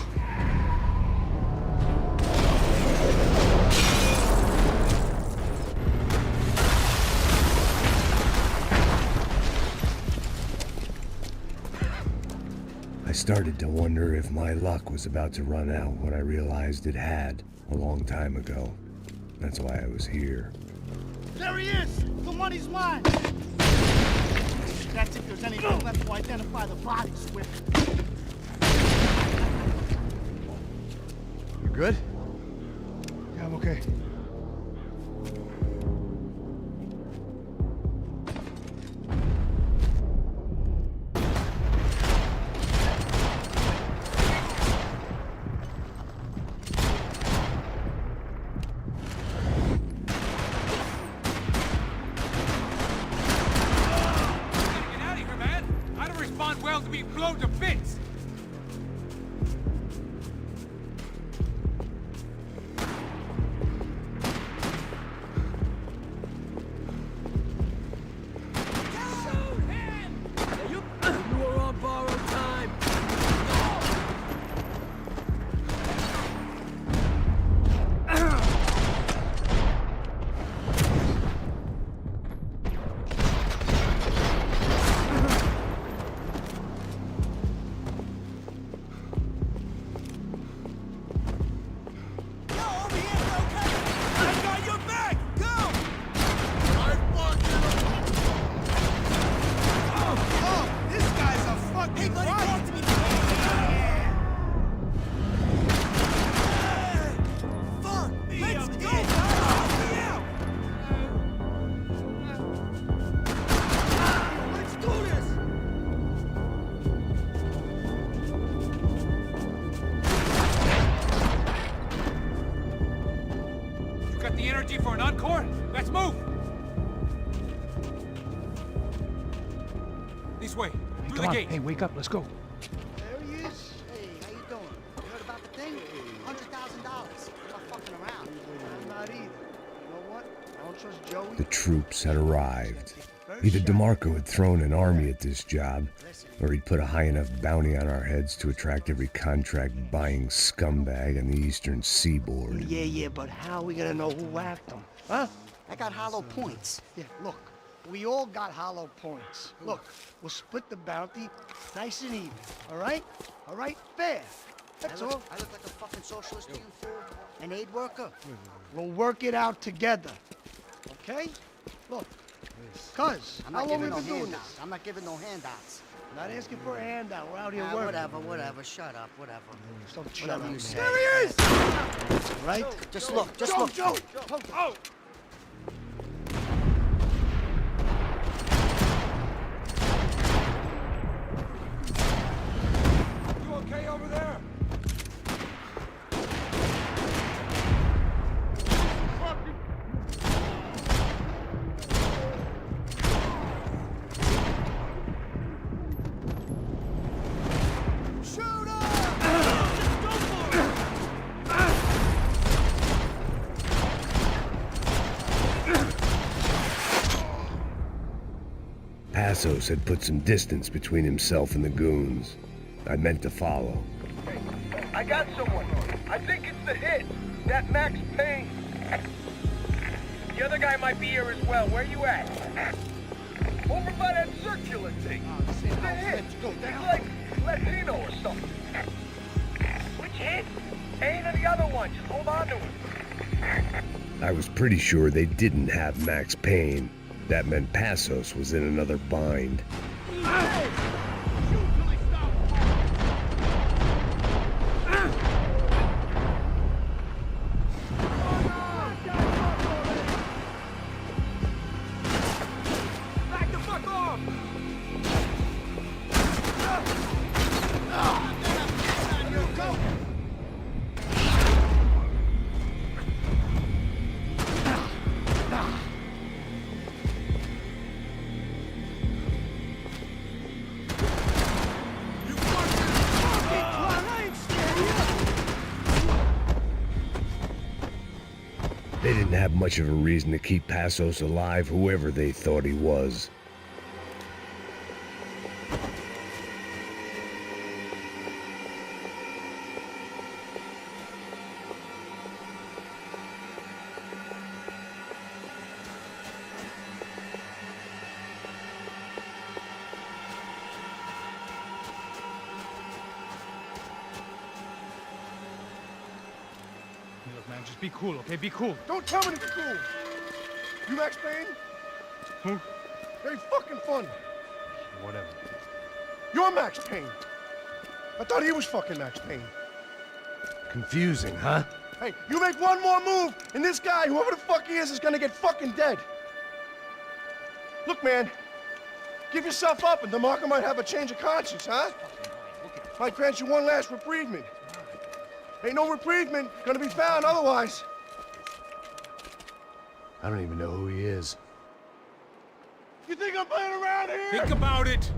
I started to wonder if my luck was about to run out when I realized it had a long time ago. That's why I was here. There he is! The money's mine! That's if there's anything left to identify the bodies with. You good? Yeah, I'm okay. For an encore? Let's move! This way, through the gate. Hey, wake up, let's go. There he is. Hey, how you doing? You heard about the thing? $100,000. I'm not fucking around. I'm not either. You know what? I don't trust Joey. The troops had arrived. Either DeMarco had thrown an army at this job, or he'd put a high enough bounty on our heads to attract every contract-buying scumbag on the eastern seaboard. Yeah, but how are we gonna know who whacked them? Huh? I got hollow points. Yeah, look, we all got hollow points. Look, we'll split the bounty nice and even, all right? All right? Fair. That's all. I look like a fucking socialist to you, fool? An aid worker? We'll work it out together, okay? Look, cuz, how long have we been doing this? I'm not giving no handouts. Not asking for a handout. We're out here working. Whatever. Shut up. Whatever. Don't shut up. You say. There he is! Right? Just look. Joe. Oh! You okay over there? Passos had put some distance between himself and the goons. I meant to follow. I got someone. I think it's the hit. That Max Payne. The other guy might be here as well. Where you at? Over by that circular thing. The hit. He's like Latino or something. Which hit? Payne or the other one? Just hold on to him. I was pretty sure they didn't have Max Payne. That meant Passos was in another bind. They didn't have much of a reason to keep Passos alive, whoever they thought he was. Man, just be cool, okay? Be cool. Don't tell me to be cool. You Max Payne? Who? Very fucking funny. Whatever. You're Max Payne. I thought he was fucking Max Payne. Confusing, huh? Hey, you make one more move, and this guy, whoever the fuck he is gonna get fucking dead. Look, man, give yourself up, and the marker might have a change of conscience, huh? Might grant you one last reprievement. Ain't no reprievement gonna be found otherwise. I don't even know who he is. You think I'm playing around here? Think about it.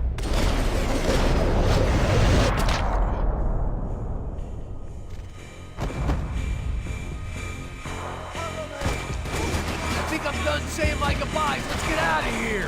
I think I'm done saying my goodbyes. Let's get out of here.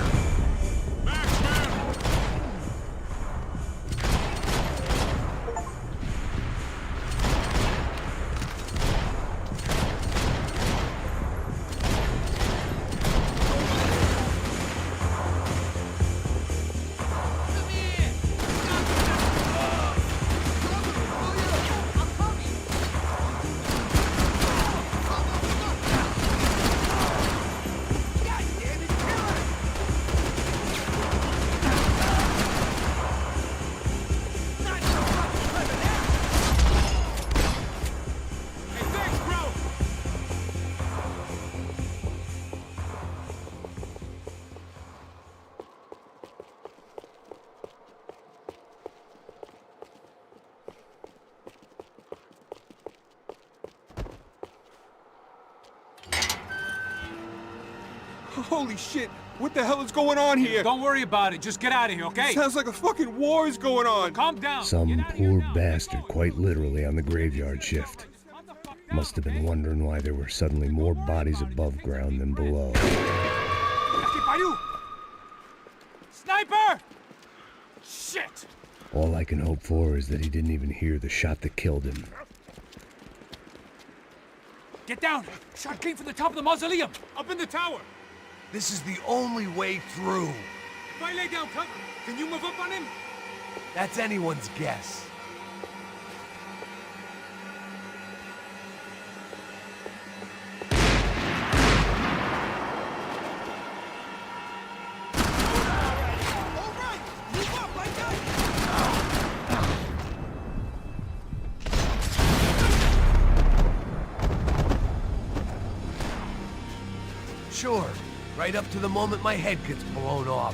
Holy shit! What the hell is going on here? Don't worry about it. Just get out of here, okay? Sounds like a fucking war is going on. Calm down. Some poor bastard, quite literally, on the graveyard shift. Must have been wondering why there were suddenly more bodies above ground than below. Sniper! Shit! All I can hope for is that he didn't even hear the shot that killed him. Get down! Shot came from the top of the mausoleum! Up in the tower! This is the only way through. If I lay down cover, can you move up on him? That's anyone's guess. Sure, right up to the moment my head gets blown off.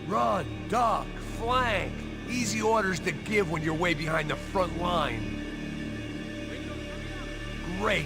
Run, duck, flank. Easy orders to give when you're way behind the front line. Great.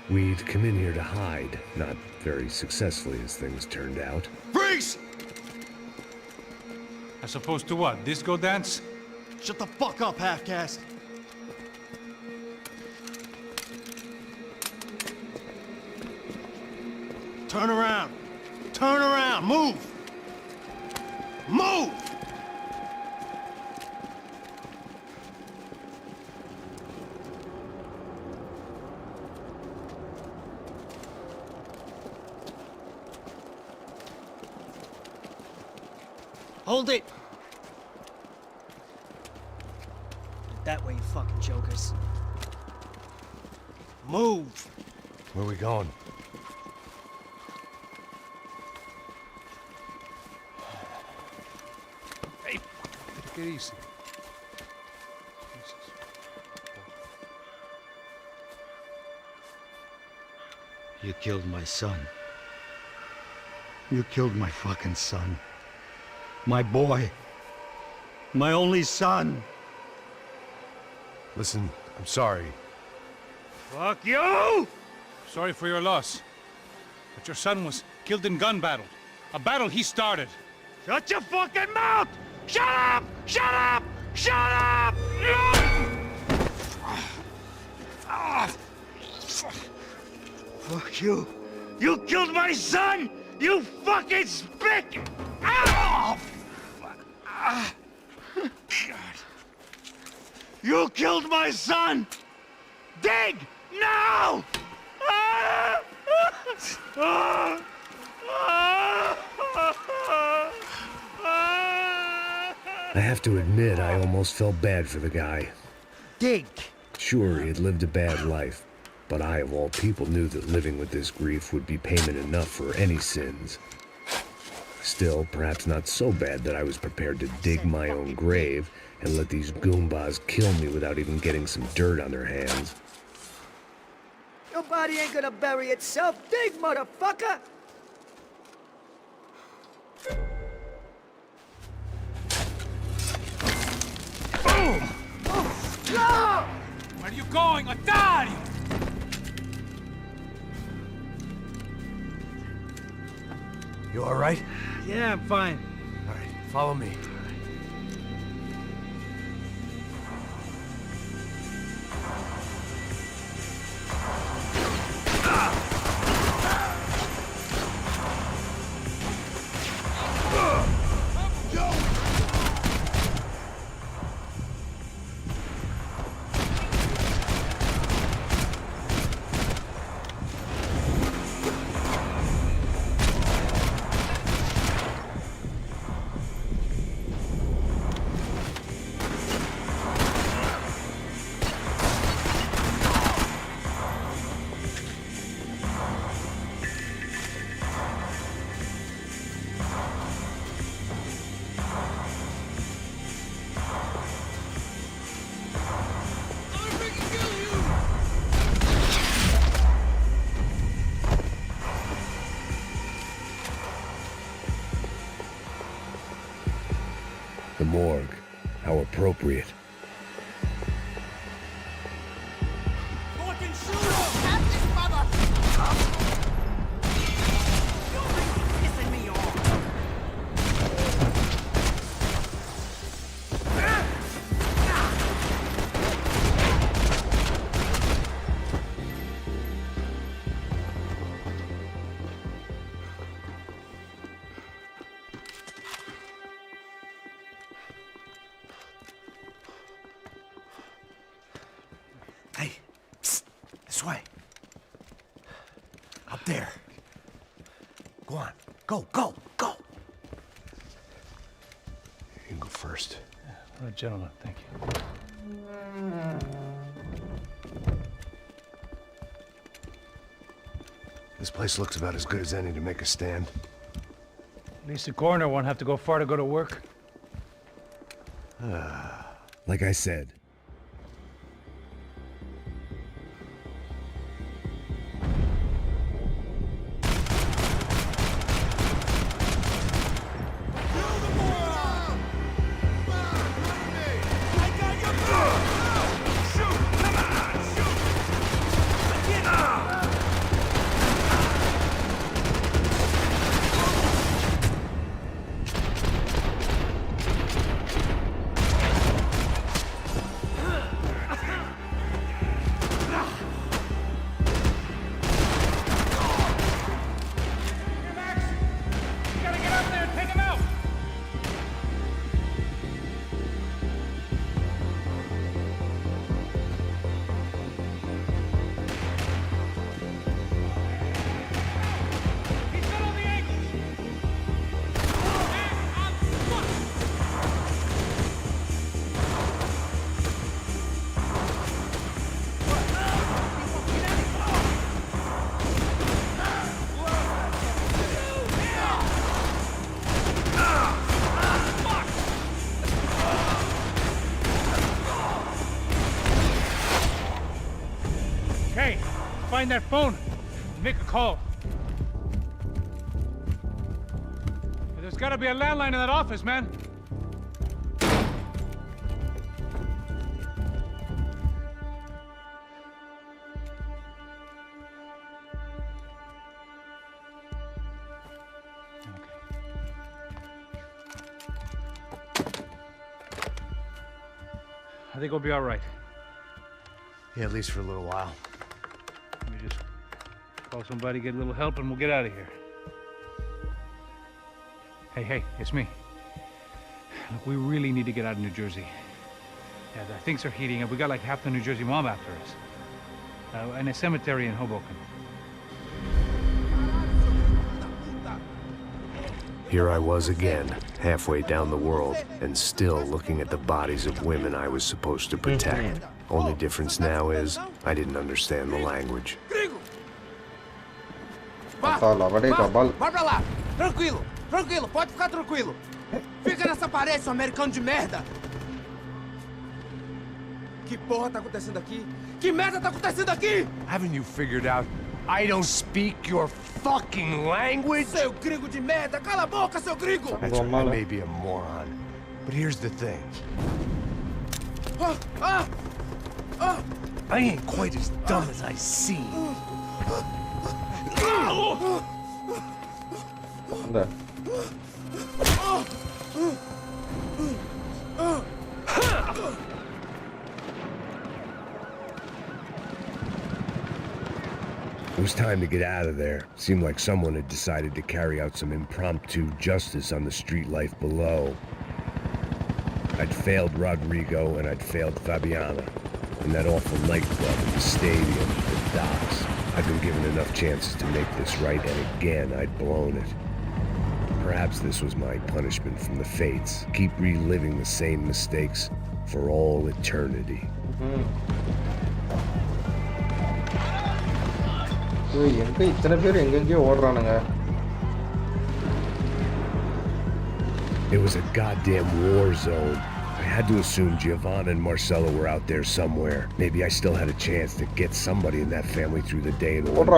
We'd come in here to hide, not very successfully as things turned out. Freeze! As opposed to what? Disco dance? Shut the fuck up, half-caste. Turn around. Turn around. Move. Move! Hold it! That way, you fucking jokers. Move! Where we going? Hey, take it easy. You killed my son. You killed my fucking son. My boy. My only son. Listen, I'm sorry. Fuck you! Sorry for your loss. But your son was killed in gun battle. A battle he started. Shut your fucking mouth! Shut up! Shut up! Shut up! Fuck you! You killed my son! You fucking spick! Ow! God. You killed my son! Dig! Now! I have to admit, I almost felt bad for the guy. Dig! Sure, he had lived a bad life, but I, of all people, knew that living with this grief would be payment enough for any sins. Still, perhaps not so bad that I was prepared to dig my own grave and let these Goombas kill me without even getting some dirt on their hands. Your body ain't gonna bury itself. Dig, motherfucker! Boom! Oh, no! Where are you going, Otario? You all right? Yeah, I'm fine. All right, follow me. The morgue. appropriate. Hey, psst, this way. Up there. Go on. Go, go, go. You can go first. All right, gentlemen, thank you. This place looks about as good as any to make a stand. At least the coroner won't have to go far to go to work. Like I said, Hey, find that phone. Make a call. There's gotta be a landline in that office, man. I think we'll be all right. Yeah, at least for a little while. Let me just call somebody, get a little help, and we'll get out of here. Hey, it's me. Look, we really need to get out of New Jersey. Yeah, things are heating up. We got like half the New Jersey mob after us. And a cemetery in Hoboken. Here I was again, halfway down the world, and still looking at the bodies of women I was supposed to protect. Only difference now is, I didn't understand the language. Vai pra lá! Tranquilo, tranquilo, pode ficar tranquilo. Fica nessa parede, seu americano de merda! Que porra tá acontecendo aqui? Que merda tá acontecendo aqui? Haven't you figured out I don't speak your fucking language? Seu gringo de merda! Cala a boca, seu gringo! That's right, I may be a moron, but here's the thing. I ain't quite as dumb as I seem. Anda. it was time to get out of there. Seemed like someone had decided to carry out some impromptu justice on the street life below. I'd failed Rodrigo and I'd failed Fabiana. In that awful nightclub, the stadium, the docks. I'd been given enough chances to make this right, and again, I'd blown it. Perhaps this was my punishment from the fates. Keep reliving the same mistakes for all eternity. It was a goddamn war zone. I had to assume Giovanna and Marcella were out there somewhere. Maybe I still had a chance to get somebody in that family through the day in one piece.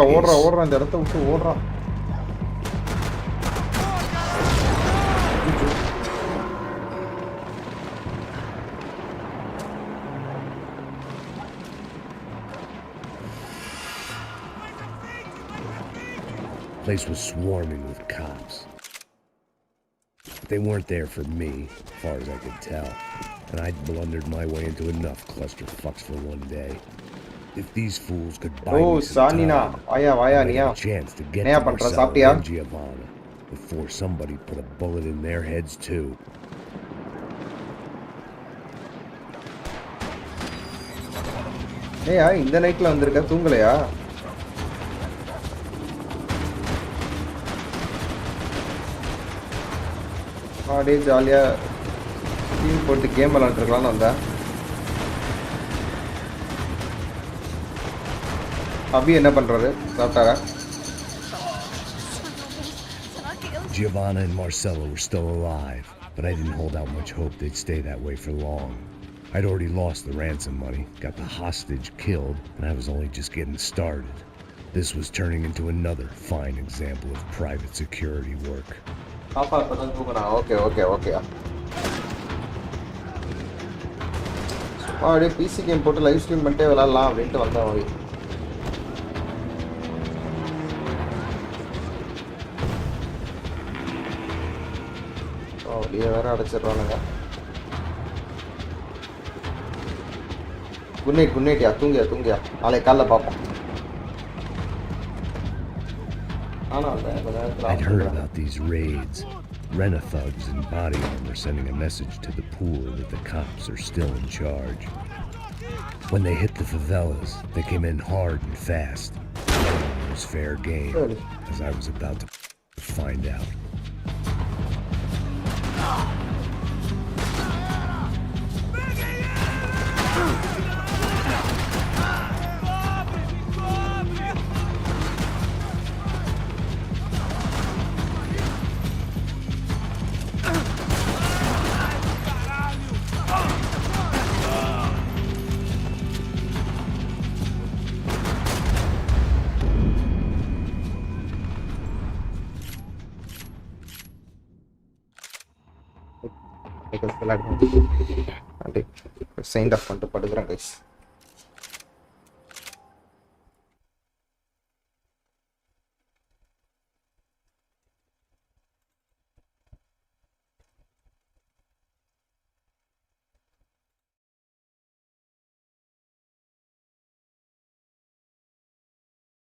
place was swarming with cops. But they weren't there for me, as far as I could tell, and I'd blundered my way into enough clusterfucks for one day. If these fools could buy me some time, I'd have a chance to get to Marcelo and Giovanna before somebody put a bullet in their heads too. ஏயா இந்த நைட்ல வந்திருக்க தூங்கலையா? அப்படியே ஜாலியா team போட்டு game விளையாண்டுருக்கலாம்னு வந்தேன். அபி என்ன பண்றாரு? சாப்பிட்டாரா? Giovanna and Marcelo were still alive, but I didn't hold out much hope they'd stay that way for long. I'd already lost the ransom money, got the hostage killed, and I was only just getting started. This was turning into another fine example of private security work. Okay. அப்படியே PC game போட்டு live stream பண்ணிட்டே விளையாடலாம் அப்படின்ட்டு வந்தேன். மாதிரி அப்படியே வேற அடைச்சிடுறானுங்க. Good நைட்யா, தூங்கியா. நாளைக்கு காலைல பார்ப்போம். I'd heard about these raids. Rena thugs in body armor sending a message to the poor that the cops are still in charge. When they hit the favelas, they came in hard and fast. It was fair game, as I was about to find out. சைண்ட் off பண்ணிட்டு படுக்கிறேன் guys.